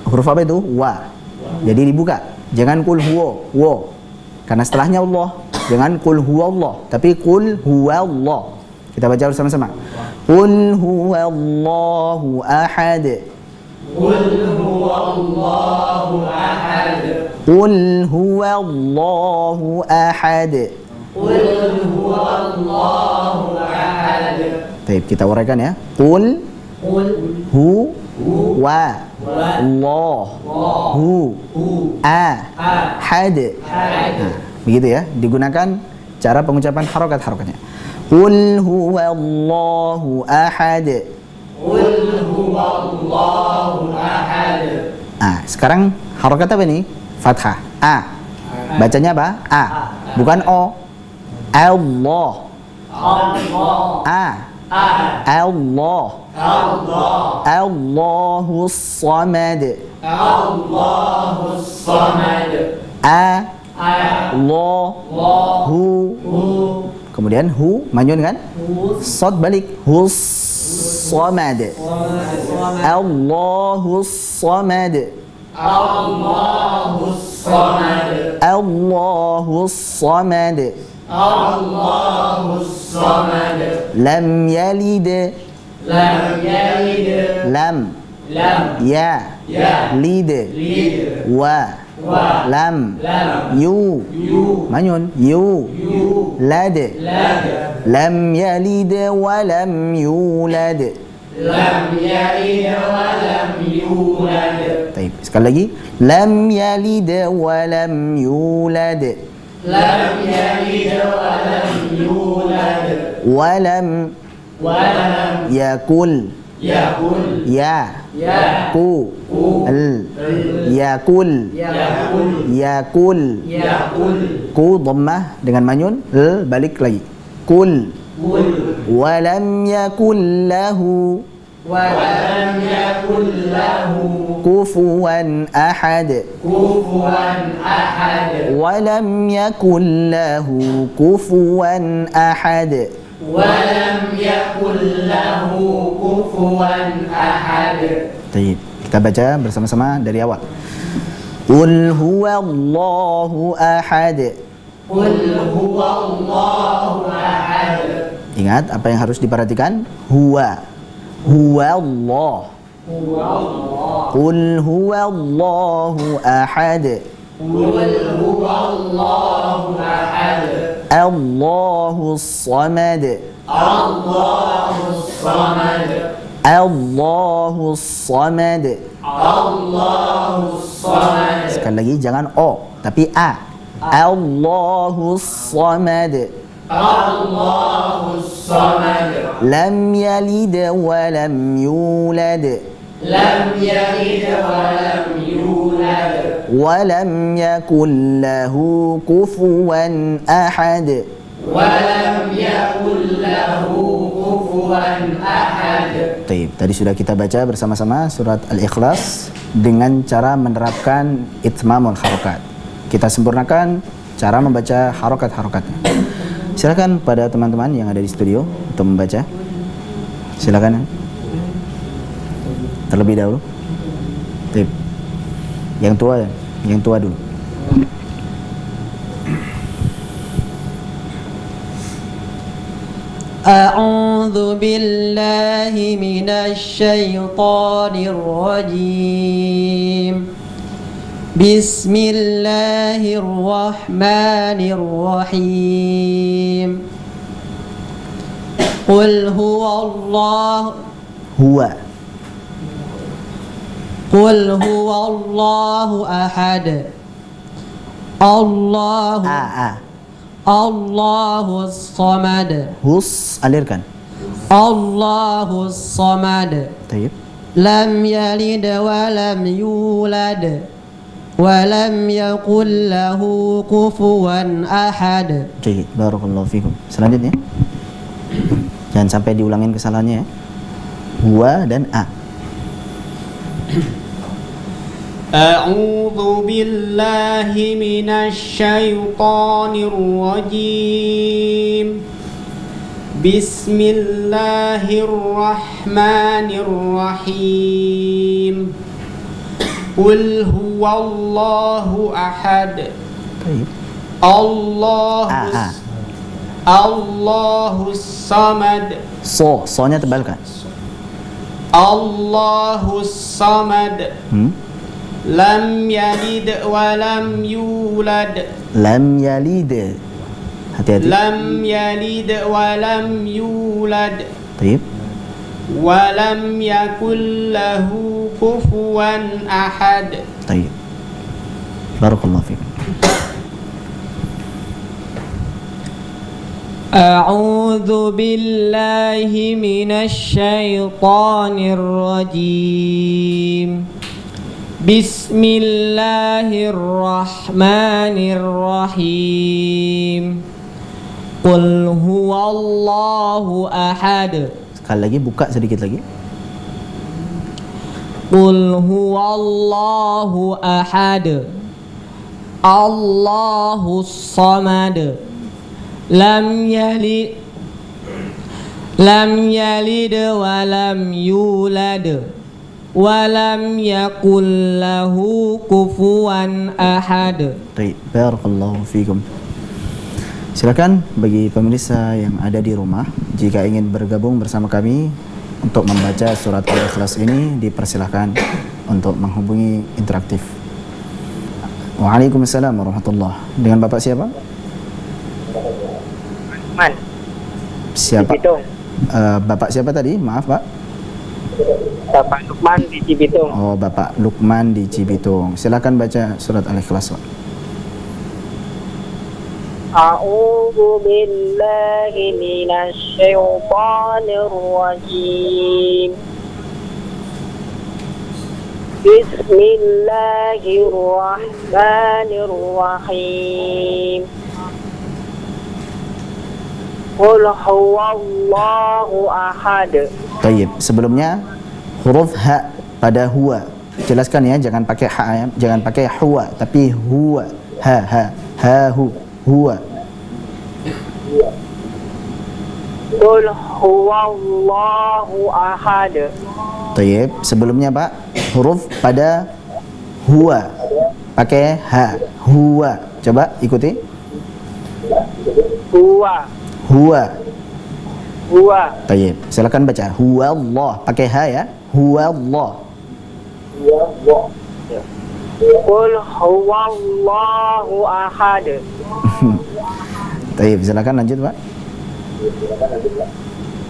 Huruf apa itu? Wa. Jadi dibuka. Jangan qul huwa, wa. Karena setelahnya Allah. Jangan qul huwa Allah, tapi qul huwa Allah. Kita baca bersama-sama. Qul huwallahu ahad. Qul huwallahu ahad. Qul huwallahu ahad. Qul huwallahu ahad. Baik, kita uraikan ya. Qul hu wa Allah hu ahad. Begitu ya, digunakan cara pengucapan harokat-harokatnya. Qul huwallahu ahad. Qul huwallahu ahad. Sekarang harokat apa ini? Fathah. Bacanya apa? Bukan o. Allah. Allah. Allahus samad. Allahus samad. Allahu. Kemudian hu, manyun kan? Sod balik. Hus samad. Allahus samad. Allahus samad. Allahus samad. Allahus samad. Lam yalid. Lam yalid. Lam. Ya. Lid. Wa. Lam. Yu. Manyun. Yu. Lad. Lam yalid wa lam yulad. Lam yalid wa lam yulad. Baik, sekali lagi. Lam yalid wa lam yulad. Lam yalid wa lam yulad. Wa lam yakul. Yakul. Ya. Ya. Ku. Al. Yakul. Yakul. Yakul. Yakul. Ku dhammah dengan manyun. Al balik lagi. Kul. Kul. Walam yakul lahu. Walam yakul lahu. Kufuwan ahad. Kufuwan ahad. Walam yakul lahu kufuwan ahad. Walam yakul lahu kufuwan ahad. Baik, kita baca bersama-sama dari awal. Qul huwallahu ahad. Qul huwallahu ahad. Ingat apa yang harus diperhatikan? Huwa. Huwallah. Huwallah. Qul huwallahu ahad. Qul huwallahu ahad. Allahus samad. Allahus samad. Allahus samad. Allahus samad. Sekali lagi jangan o tapi a. Allahus samad. Allahus samad. Lam yalid wa lam yulad. Lam yalid wa lam yulad. Wa lam yakul lahu kufuwan ahad. Wa lam yakul lahu kufuwan ahad. Baik, tadi sudah kita baca bersama-sama surat Al-Ikhlas dengan cara menerapkan itmamul harokat. Kita sempurnakan cara membaca harokat-harokatnya. Silakan pada teman-teman yang ada di studio untuk membaca. Silakan. Terlebih dahulu. Baik. Yang tua dulu. أعوذ بالله من الشيطان الرجيم بسم الله الرحمن الرحيم قل هو الله قل هو الله أحد الله Allahus samad. Hus alirkan. Allahus samad. Baik. Lam yalid wa lam yulad wa lam yakul lahu kufuwan ahad. Baik, barakallahu fikum. Selanjutnya. Jangan sampai diulangin kesalahannya ya. Huwa dan a. أعوذ بالله من الشيطان الرجيم بسم الله الرحمن الرحيم قل هو الله أحد الله الصمد sonya tebalkan. Allahus samad. Lam yalid wa lam yulad. Lam yalid. Hati-hati. Lam yalid wa lam yulad. Baik. Wa lam yakul lahu kufuwan ahad. Baik. Barakallahu fiik. A'udzu billahi minasy syaithanir rajim. Bismillahirrahmanirrahim. Qul huwallahu ahad. Sekali lagi buka sedikit lagi. Qul huwallahu ahad. Allahus samad. Lam yalid wa lam yulad wa lam yakul lahu kufuwan ahad. Baik, barakallahu fikum. Silakan bagi pemirsa yang ada di rumah, jika ingin bergabung bersama kami untuk membaca surat Al-Ikhlas ini, dipersilahkan untuk menghubungi interaktif. Waalaikumsalam warahmatullahi. Dengan Bapak siapa? Man. Siapa? Bapak siapa tadi? Maaf Pak. Bapak Lukman di Cibitung. Oh, Bapak Lukman di Cibitung. Silakan baca surat Al-Ikhlas, Pak. A'udzu billahi minasy syaithanir rajim. Bismillahirrahmanirrahim. Qul huwallahu ahad. Baik, sebelumnya huruf ha pada huwa. Jelaskan ya, jangan pakai ha ya, jangan pakai huwa, tapi huwa. Ha hu huwa. Qul huwallahu ahad. Baik, sebelumnya Pak, huruf pada huwa pakai ha, huwa. Coba ikuti. Huwa. Huwa. Huwa. Baik, silakan baca. Huwa Allah, pakai ha ya. Huwa Allah. Qul huwallahu ahad. Baik, silakan lanjut Pak.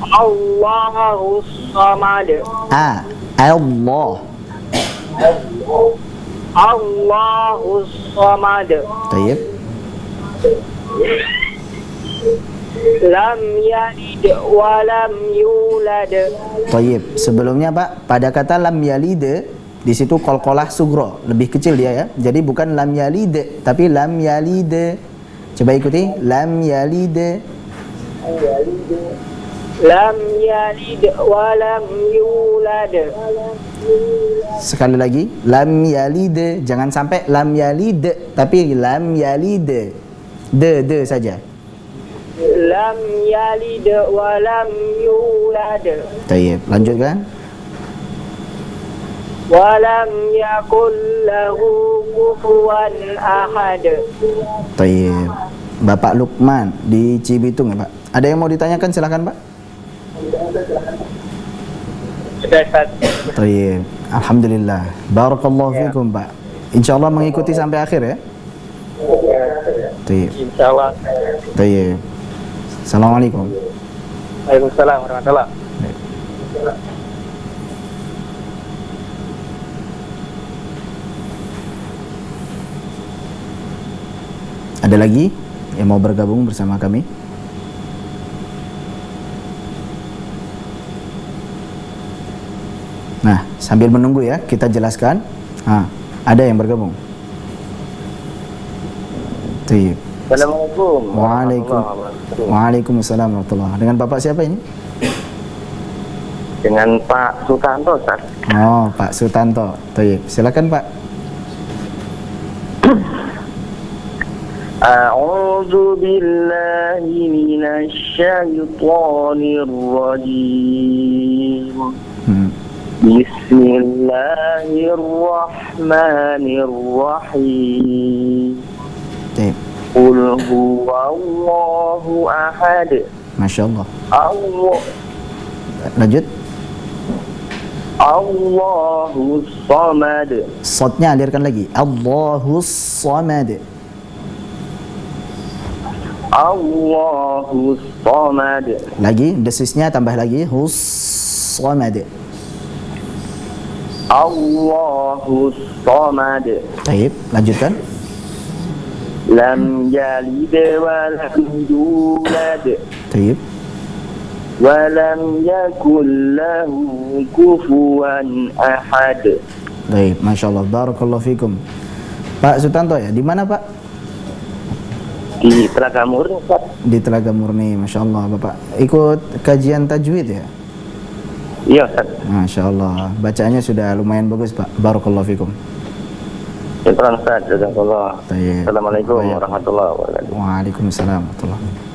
Allahus samad. Allah. Allahus samad. Baik. Lam yalid wa lam yulad. Baik, sebelumnya Pak, pada kata lam yalid di situ qalqalah sugro, lebih kecil dia ya. Jadi bukan lam yalid, tapi lam yalid. Coba ikuti, lam yalid. Lam yalid wa lam yulad. Sekali lagi, lam yalid, jangan sampai lam yalid, tapi lam yalid. De saja. Lam yalid wa lam yulad. Baik, lanjutkan. Wa lam yakul lahu kufuwan ahad. Baik. Bapak Lukman di Cibitung ya Pak. Ada yang mau ditanyakan, silakan Pak. Sudah, Ustaz. Baik. Alhamdulillah. Barakallahu fikum Pak. Insyaallah mengikuti sampai akhir ya. Baik. Insyaallah. Baik. Assalamualaikum. Waalaikumsalam warahmatullahi. Ada lagi yang mau bergabung bersama kami? Nah, sambil menunggu ya, kita jelaskan. Ada yang bergabung. Baik. Assalamualaikum. Waalaikumsalam warahmatullahi. Dengan Bapak siapa ini? Dengan Pak Sutanto, Ustaz. Oh, Pak Sutanto. Baik, silakan Pak. A'udzu billahi minasy syaithanir rajim. Bismillahirrahmanirrahim. Qul huwallahu ahad. Masya Allah. Allah. Lanjut. Allahus samad. Shadnya alirkan lagi. Allahus samad. Allahus samad. Lagi, desisnya tambah lagi. Hus samad. Allahus samad. Baik, lanjutkan. Lam yalid wa lam yulad. Baik. Wa lam yakul lahu kufuwan ahad. Baik, Masya Allah. Barakallahu fikum. Pak Sutanto ya, di mana Pak? Di Telaga Murni, Pak. Di Telaga Murni, Masya Allah Bapak. Ikut kajian tajwid ya? Iya, Ustaz. Masya Allah. Bacaannya sudah lumayan bagus Pak. Barakallahu fikum. Syukran, Ustaz. Jazakallah. Baik. Assalamualaikum warahmatullahi wabarakatuh. Waalaikumsalam warahmatullahi wabarakatuh.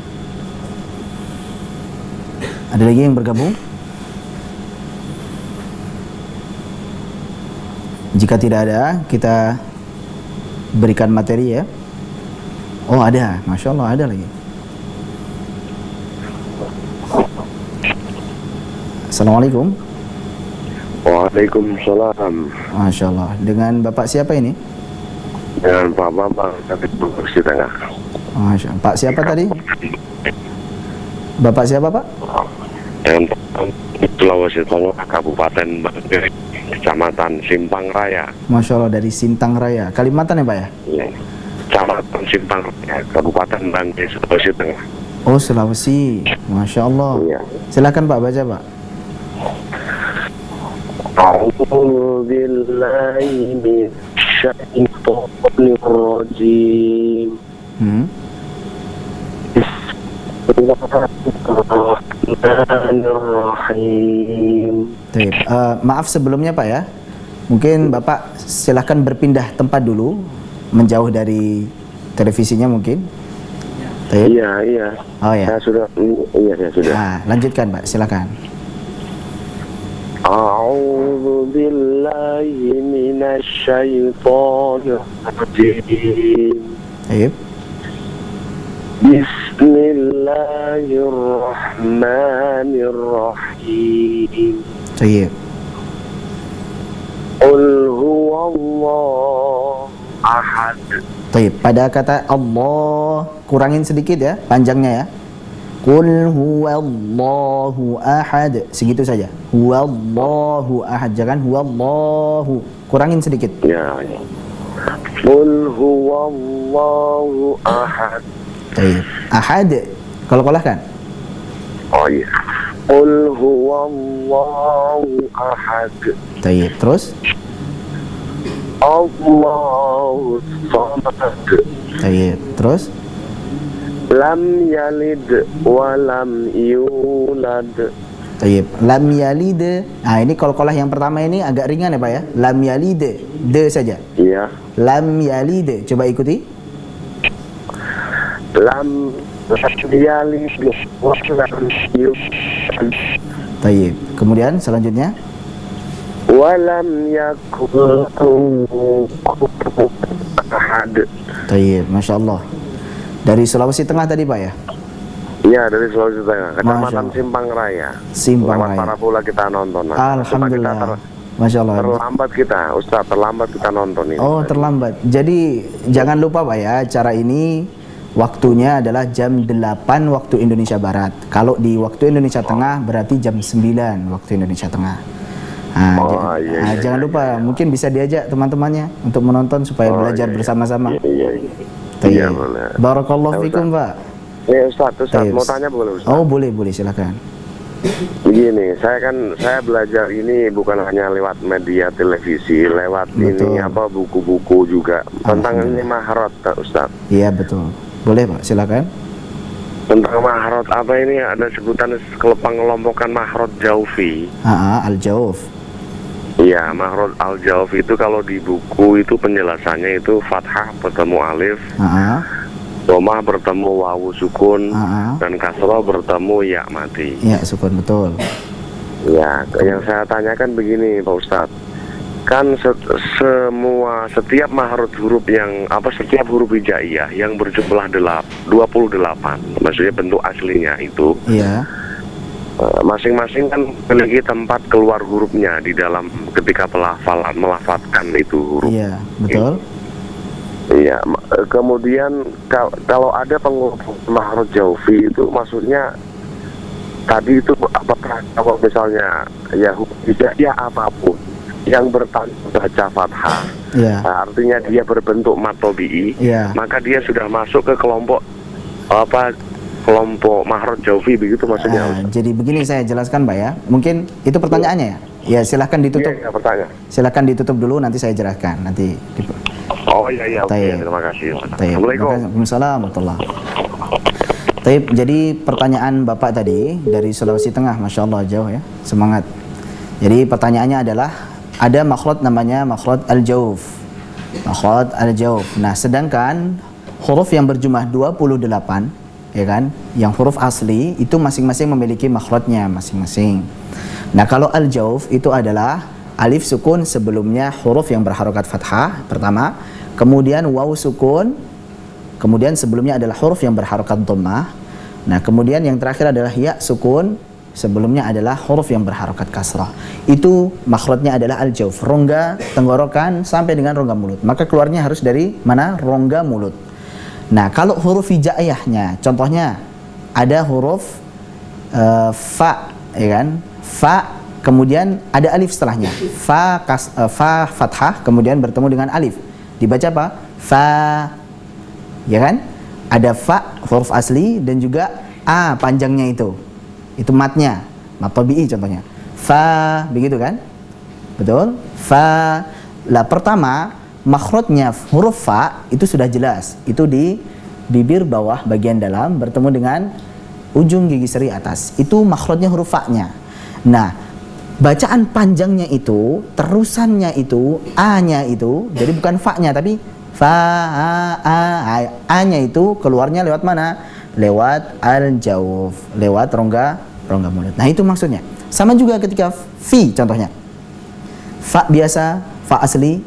Ada lagi yang bergabung? Jika tidak ada, kita berikan materi ya. Oh ada, Masya Allah ada lagi. Assalamualaikum. Waalaikumsalam. Masya Allah. Dengan Bapak siapa ini? Dengan Pak Bambang dari Sulawesi Tengah. Masya Allah. Pak siapa tadi? Bapak siapa Pak? Dengan Sulawesi Tengah, Kabupaten Banggai, Kecamatan Simpang Raya. Masya Allah, dari Sintang Raya, Kalimantan ya Pak ya? Iya. Kecamatan Simpang Raya, Kabupaten Banggai, Sulawesi Tengah. Oh Sulawesi, Masya Allah. Iya. Silakan Pak, baca Pak. A'udzu billahi minasyaitonir rajim. Bismillahirrahmanirrahim. Maaf sebelumnya Pak ya. Mungkin Bapak silahkan berpindah tempat dulu, menjauh dari televisinya mungkin. Iya. Oh ya. Saya sudah. Nah, lanjutkan Pak, silakan. A'udzu billahi minasyaitonir rajim. Bismillahirrahmanirrahim. Qul huwallahu ahad. Pada kata Allah kurangin sedikit ya, panjangnya ya. Qul huwallahu ahad, segitu saja. Huwallahu ahad, jangan huwallahu. Kurangin sedikit. Ya. Qul huwallahu ahad. Ahad. Kalau kan? Oh iya. Qul huwallahu ahad. Terus? Allahu samad. Terus? Lam yalid wa lam yulad. Lam yalid. Nah, ini qalqalah yang pertama ini agak ringan ya Pak ya. Lam yalid, de saja. Iya. Lam yalid. Coba ikuti. Lam yalid wa lam yulad. Kemudian selanjutnya walam yakul ahad. Masya Allah. Dari Sulawesi Tengah tadi Pak ya? Iya, dari Sulawesi Tengah, Kecamatan Simpang Raya. Simpang Raya. Para pula kita nonton. Alhamdulillah. Masya Allah. Terlambat kita, Ustaz, terlambat kita nonton ini. Oh, terlambat. Jadi jangan lupa Pak ya, acara ini waktunya adalah jam 8 waktu Indonesia Barat. Kalau di waktu Indonesia Tengah berarti jam 9 waktu Indonesia Tengah. Nah, jangan lupa, mungkin bisa diajak teman-temannya untuk menonton supaya belajar bersama-sama. Iya, boleh. Barakallahu fikum, Pak. Ya, Ustaz, mau tanya boleh, Ustaz? Oh, boleh, silakan. Begini, saya belajar ini bukan hanya lewat media televisi, lewat ini buku-buku juga tentang ini mahrot, Ustaz. Iya, betul. Boleh, Pak, silakan. Tentang mahrot apa ini ada sebutan pengelompokan mahrot jaufi. Al-jauf. Iya, mahrot al-jauf itu kalau di buku itu penjelasannya itu fathah bertemu alif, domah bertemu wawu sukun, dan kasroh bertemu ya mati. Ya, sukun, betul. Ya, yang saya tanyakan begini Pak Ustadz, kan setiap mahrot huruf yang setiap huruf hijaiyah yang berjumlah 28, maksudnya bentuk aslinya itu. Iya. Masing-masing kan memiliki tempat keluar hurufnya di dalam ketika pelafalan melafadzkan itu huruf. Iya, betul. Iya, kemudian kalau ada pengelompokan mahrot jaufi itu maksudnya tadi itu apakah kalau misalnya ya hijaiyah apapun yang baca fathah, artinya dia berbentuk mat tabi'i, maka dia sudah masuk ke kelompok kelompok mahrot jaufi, begitu maksudnya. Jadi begini saya jelaskan Pak ya, mungkin itu pertanyaannya ya. Ya silahkan ditutup. Iya, pertanyaan. Silahkan ditutup dulu, nanti saya jelaskan nanti. Oh iya, oke, terima kasih. Assalamualaikum. Waalaikumsalam warahmatullahi wabarakatuh. Jadi pertanyaan Bapak tadi dari Sulawesi Tengah, Masya Allah jauh ya, semangat. Jadi pertanyaannya adalah ada makhraj namanya makhraj al-jauf. Makhraj al-jauf. Nah, sedangkan huruf yang berjumlah 28 ya kan, yang huruf asli itu masing-masing memiliki makhrajnya masing-masing. Nah, kalau al-jauf itu adalah alif sukun sebelumnya huruf yang berharokat fathah pertama, kemudian waw sukun, kemudian sebelumnya adalah huruf yang berharokat dhammah. Nah, kemudian yang terakhir adalah ya sukun, sebelumnya adalah huruf yang berharokat kasrah. Itu makhrajnya adalah al-jauf, rongga tenggorokan sampai dengan rongga mulut. Maka keluarnya harus dari mana? Rongga mulut. Nah, kalau huruf hijaiyahnya, contohnya ada huruf fa, ya kan? Fa, kemudian ada alif setelahnya. Fa fathah, kemudian bertemu dengan alif. Dibaca apa? Fa, ya kan? Ada fa, huruf asli, dan juga a panjangnya itu matnya, mat tabi'i contohnya. Fa, begitu kan? betul? Fa. Lah pertama makhrajnya huruf fa itu sudah jelas, itu di bibir bawah bagian dalam bertemu dengan ujung gigi seri atas. Itu makhrajnya huruf fa-nya. Nah, bacaan panjangnya itu, terusannya itu, a-nya itu, jadi bukan fa-nya tapi fa a-nya itu keluarnya lewat mana? Lewat al-jawf, lewat rongga mulut. Nah, itu maksudnya. Sama juga ketika fi contohnya. Fa biasa, fa asli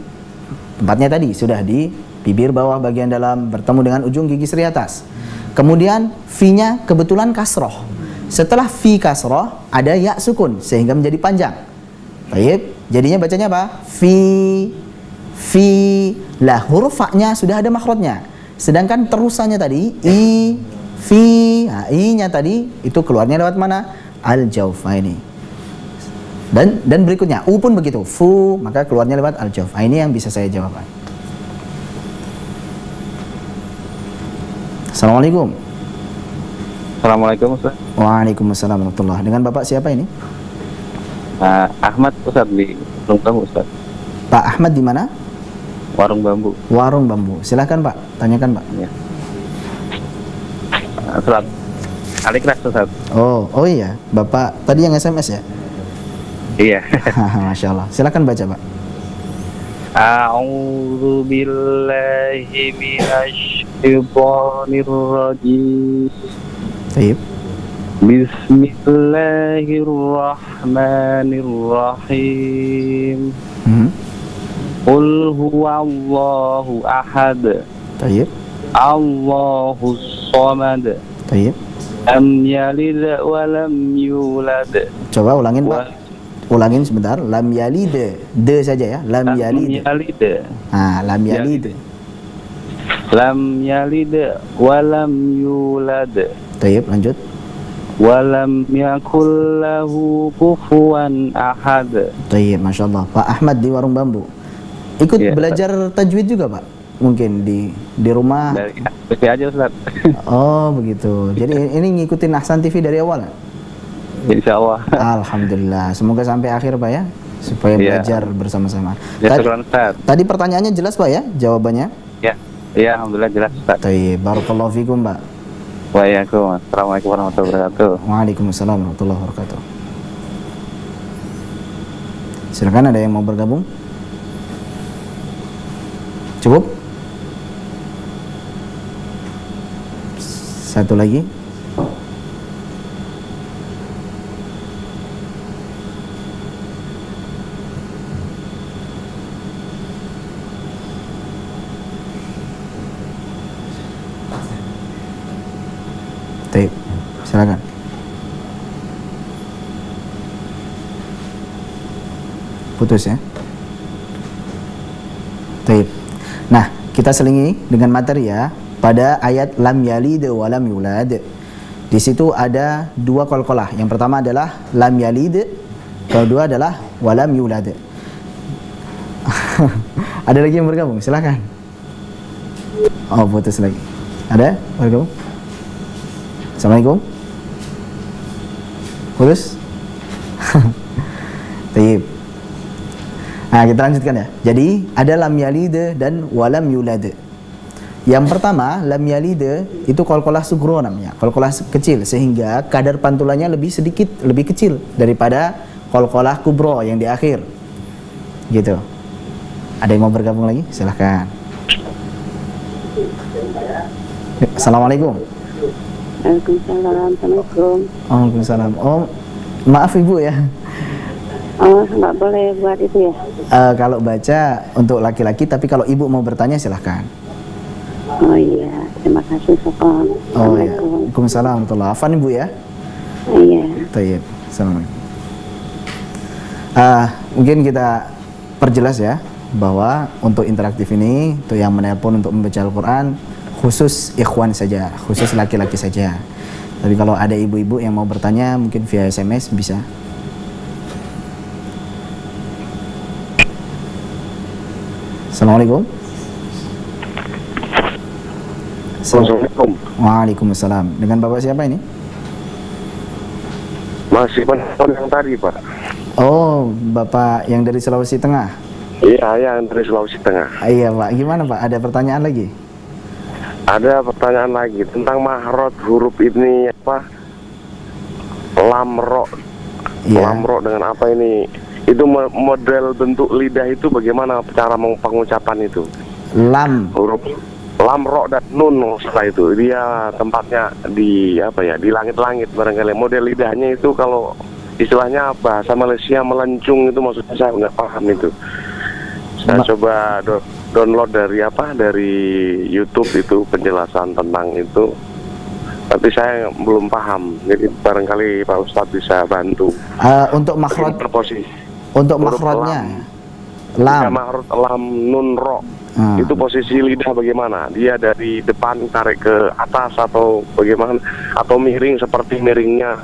tempatnya tadi sudah di bibir bawah bagian dalam bertemu dengan ujung gigi seri atas. Kemudian fi-nya kebetulan kasroh. Setelah fi kasroh ada ya sukun sehingga menjadi panjang. Baik, jadinya bacanya apa? Fi. Lah huruf fa-nya sudah ada makhrajnya. Sedangkan terusannya tadi i, fi, nah, i-nya tadi itu keluarnya lewat mana? Al-jawf ini. Dan berikutnya u pun begitu, fu, maka keluarnya lewat al-jawf. Ini yang bisa saya jawab. Assalamualaikum. Assalamualaikum Ustaz. Waalaikumsalam warahmatullahi. Dengan Bapak siapa ini? Ahmad Ustaz di Warung Bambu Ustaz. Pak Ahmad di mana? Warung Bambu. Warung Bambu. Silakan Pak, tanyakan Pak. Ya. Surat Al-Ikhlas Ustaz. Oh iya, Bapak tadi yang SMS ya? Iya. Masya Allah. Silakan baca Pak. A'udzu billahi minasyaitonir rajim. Baik. Bismillahirrahmanirrahim. Qul huwallahu ahad. Baik. Allahus samad. Baik. Lam yalid wa lam yulad. Coba ulangin Pak. Ulangin sebentar. Lam yalid. De saja ya. Lam yalid. Lam yalid. Lam yalid wa lam yulad. Baik, lanjut. Wa lam yakul lahu kufuwan ahad. Baik, Masya Allah. Pak Ahmad di Warung Bambu. Ikut belajar tajwid juga Pak? Mungkin di rumah. Dari TV aja Ustaz. Oh begitu. Jadi ini ngikutin Ahsan TV dari awal? Insya Allah. Alhamdulillah. Semoga sampai akhir Pak ya, supaya belajar bersama-sama. Tadi pertanyaannya jelas Pak ya, jawabannya? Ya, alhamdulillah jelas Ustaz. Baik, barakallahu fikum Pak. Waalaikumsalam. Assalamualaikum warahmatullahi wabarakatuh. Waalaikumsalam warahmatullahi wabarakatuh. Silakan, ada yang mau bergabung? Cukup? Satu lagi. Baik, silakan. Putus ya. Baik. Nah, kita selingi dengan materi ya. Pada ayat lam yalid wa lam yulad. Di situ ada dua qalqalah. Yang pertama adalah lam yalid, kedua adalah wa lam yulad. Ada lagi yang bergabung? Silakan. Oh, putus lagi. Ada bergabung? Assalamualaikum. Putus? Baik. Nah, kita lanjutkan ya. Jadi ada lam yalid dan walam yulad. Yang pertama, lam yalid itu qalqalah sugro namanya, qalqalah kecil, sehingga kadar pantulannya lebih kecil daripada qalqalah kubro yang di akhir. Gitu. Ada yang mau bergabung lagi? Silahkan. Assalamualaikum. Assalamualaikum. Waalaikumsalam. Oh, maaf Ibu ya. Oh, nggak boleh buat itu ya? Kalau baca untuk laki-laki, tapi kalau Ibu mau bertanya silahkan. Oh iya, terima kasih Sokong. Oh iya. Waalaikumsalam warahmatullahi wabarakatuh. Afan Ibu ya? Iya. Baik. Assalamualaikum. Mungkin kita perjelas ya, bahwa untuk interaktif ini, untuk yang menelpon untuk membaca Al-Quran, khusus ikhwan saja, khusus laki-laki saja. Tapi kalau ada ibu-ibu yang mau bertanya, mungkin via SMS bisa. Assalamualaikum. Assalamualaikum. Waalaikumsalam. Dengan Bapak siapa ini? Masih penelpon yang tadi Pak. Oh, Bapak yang dari Sulawesi Tengah? Iya, yang dari Sulawesi Tengah. Iya Pak, gimana Pak? Ada pertanyaan lagi? Ada pertanyaan lagi tentang mahrot huruf ini apa? Lam ro. Iya. Lam ro dengan apa ini? Itu model bentuk lidah itu bagaimana cara pengucapan itu? Lam. Huruf lam ro dan nun setelah itu. Dia tempatnya di apa ya? Di langit-langit barangkali. Model lidahnya itu kalau istilahnya bahasa Malaysia melencung itu maksudnya saya nggak paham itu. Saya coba download dari apa? Dari YouTube itu penjelasan tentang itu. Tapi saya belum paham. Jadi barangkali Pak Ustadz bisa bantu. Untuk makhraj. Untuk makhrajnya. Lam. Makhraj lam nun ro. Itu posisi lidah bagaimana? Dia dari depan tarik ke atas atau bagaimana? Atau miring seperti miringnya?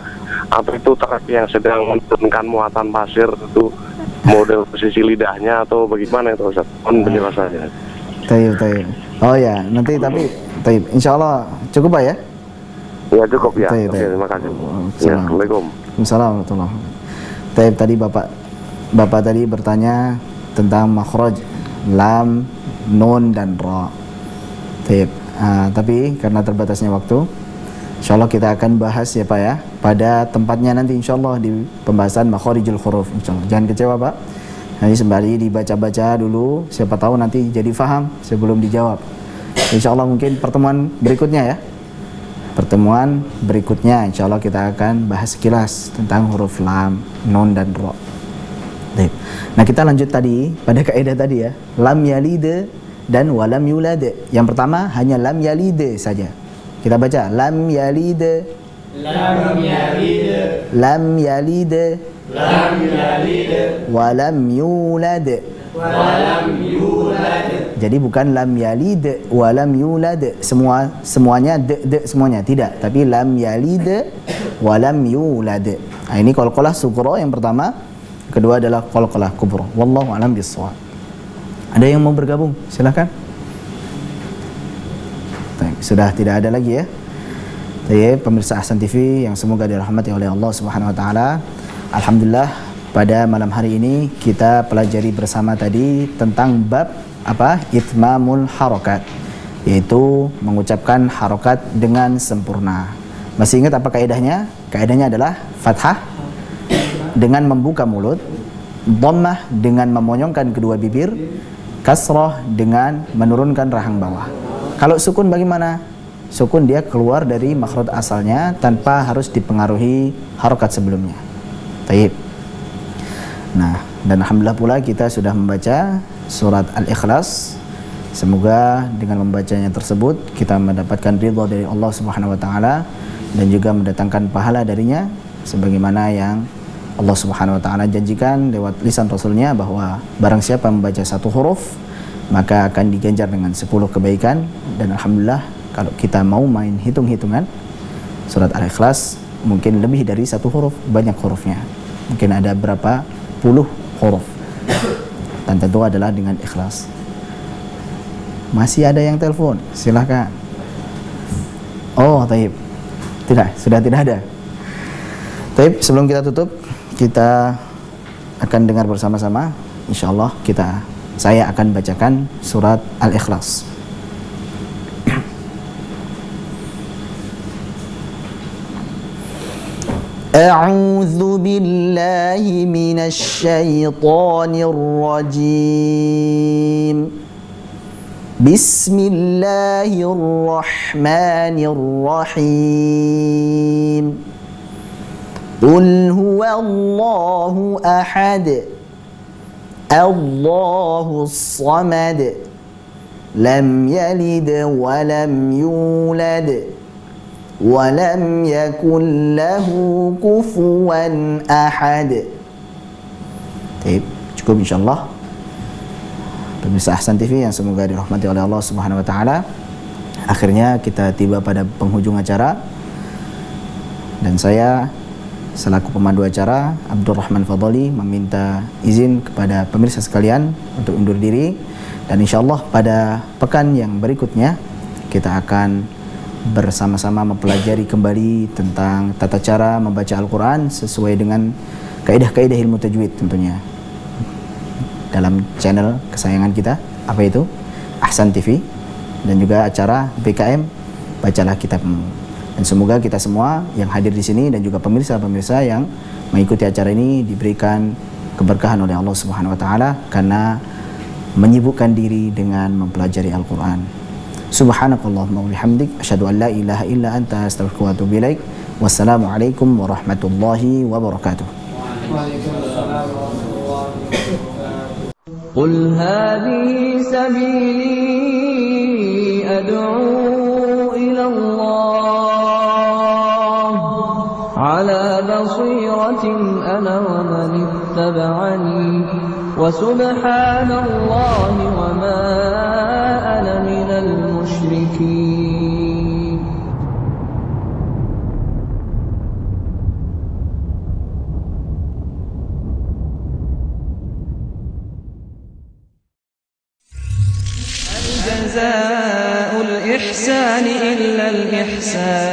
Atau itu truk yang sedang menurunkan muatan pasir itu? Model posisi lidahnya atau bagaimana itu Ustaz? Penjelasannya. Tayyib. Oh ya, nanti tapi tayyib. Insyaallah cukup Pak ya? Ya cukup ya. Tayyib. Oke, terima kasih. Ya, Assalamualaikum. Assalamualaikum. Tayyib, tadi Bapak tadi bertanya tentang makhraj lam, nun dan ra. Tayyib. Tapi karena terbatasnya waktu, insyaallah kita akan bahas ya Pak ya pada tempatnya nanti insyaallah di pembahasan makharijul huruf insyaallah. Jangan kecewa Pak. Nanti sembari dibaca-baca dulu, siapa tahu nanti jadi faham sebelum dijawab. Insyaallah mungkin pertemuan berikutnya ya. Pertemuan berikutnya insyaallah kita akan bahas sekilas tentang huruf lam, nun dan ra. Nah, kita lanjut tadi pada kaidah tadi ya. Lam yalid dan walam yulad. Yang pertama hanya lam yalid saja. Kita baca lam yalid, lam yalid, lam yalid, lam yalid, walam yulad, walam yulad. Jadi bukan lam yalid walam yulad semuanya semuanya tidak, tapi lam yalid walam yulad. Nah, ini qalqalah sughra yang pertama, kedua adalah qalqalah kubra. Wallahu a'lam bissawab. Ada yang mau bergabung? Silakan. Sudah tidak ada lagi ya. Baik, pemirsa Ahsan TV yang semoga dirahmati oleh Allah Subhanahu wa taala. Alhamdulillah pada malam hari ini kita pelajari bersama tadi tentang bab apa? Itmamul harakat, yaitu mengucapkan harokat dengan sempurna. Masih ingat apa kaidahnya? Kaidahnya adalah fathah dengan membuka mulut, dhammah dengan memonyongkan kedua bibir, kasrah dengan menurunkan rahang bawah. Kalau sukun bagaimana? Sukun dia keluar dari makhraj asalnya tanpa harus dipengaruhi harokat sebelumnya. Taib. Nah, dan alhamdulillah pula kita sudah membaca surat Al-Ikhlas. Semoga dengan membacanya tersebut kita mendapatkan ridha dari Allah Subhanahu wa taala dan juga mendatangkan pahala darinya sebagaimana yang Allah Subhanahu wa taala janjikan lewat lisan Rasulnya bahwa barang siapa membaca satu huruf maka akan diganjar dengan 10 kebaikan. Dan alhamdulillah kalau kita mau main hitung-hitungan surat Al-Ikhlas mungkin lebih dari satu huruf, banyak hurufnya. Mungkin ada berapa puluh huruf. Dan tentu adalah dengan ikhlas. Masih ada yang telepon? Silahkan. Oh, taib. Tidak, sudah tidak ada. Taib, sebelum kita tutup, kita akan dengar bersama-sama. Insyaallah saya akan bacakan surat Al-Ikhlas. A'udzu billahi minasy syaithanir rajim. Bismillahirrahmanirrahim. Qul huwallahu ahad. Allahus samad. Lam yalid wa lam yulad. Wa lam yakul lahu kufuwan ahad. Baik, cukup insyaallah. Pemirsa Ahsan TV yang semoga dirahmati oleh Allah Subhanahu wa taala. Akhirnya kita tiba pada penghujung acara. Dan saya selaku pemandu acara Abdurrahman Fadhali meminta izin kepada pemirsa sekalian untuk undur diri, dan insyaallah pada pekan yang berikutnya kita akan bersama-sama mempelajari kembali tentang tata cara membaca Al-Quran sesuai dengan kaidah-kaidah ilmu tajwid tentunya dalam channel kesayangan kita, apa itu? Ahsan TV, dan juga acara BKM Bacalah Kitabmu. Dan semoga kita semua yang hadir di sini dan juga pemirsa-pemirsa yang mengikuti acara ini diberikan keberkahan oleh Allah Subhanahu wa taala karena menyibukkan diri dengan mempelajari Al-Qur'an. Subhanakallahumma wa bihamdik asyhadu an la ilaha illa anta astaghfiruka wa atubu ilaik. Wassalamualaikum warahmatullahi wabarakatuh. قل هذه سبيلي أدعو إلى الله على بصيرة أنا ومن اتبعني وسبحان الله وما أنا من المشركين. جزاء الإحسان إلا الإحسان.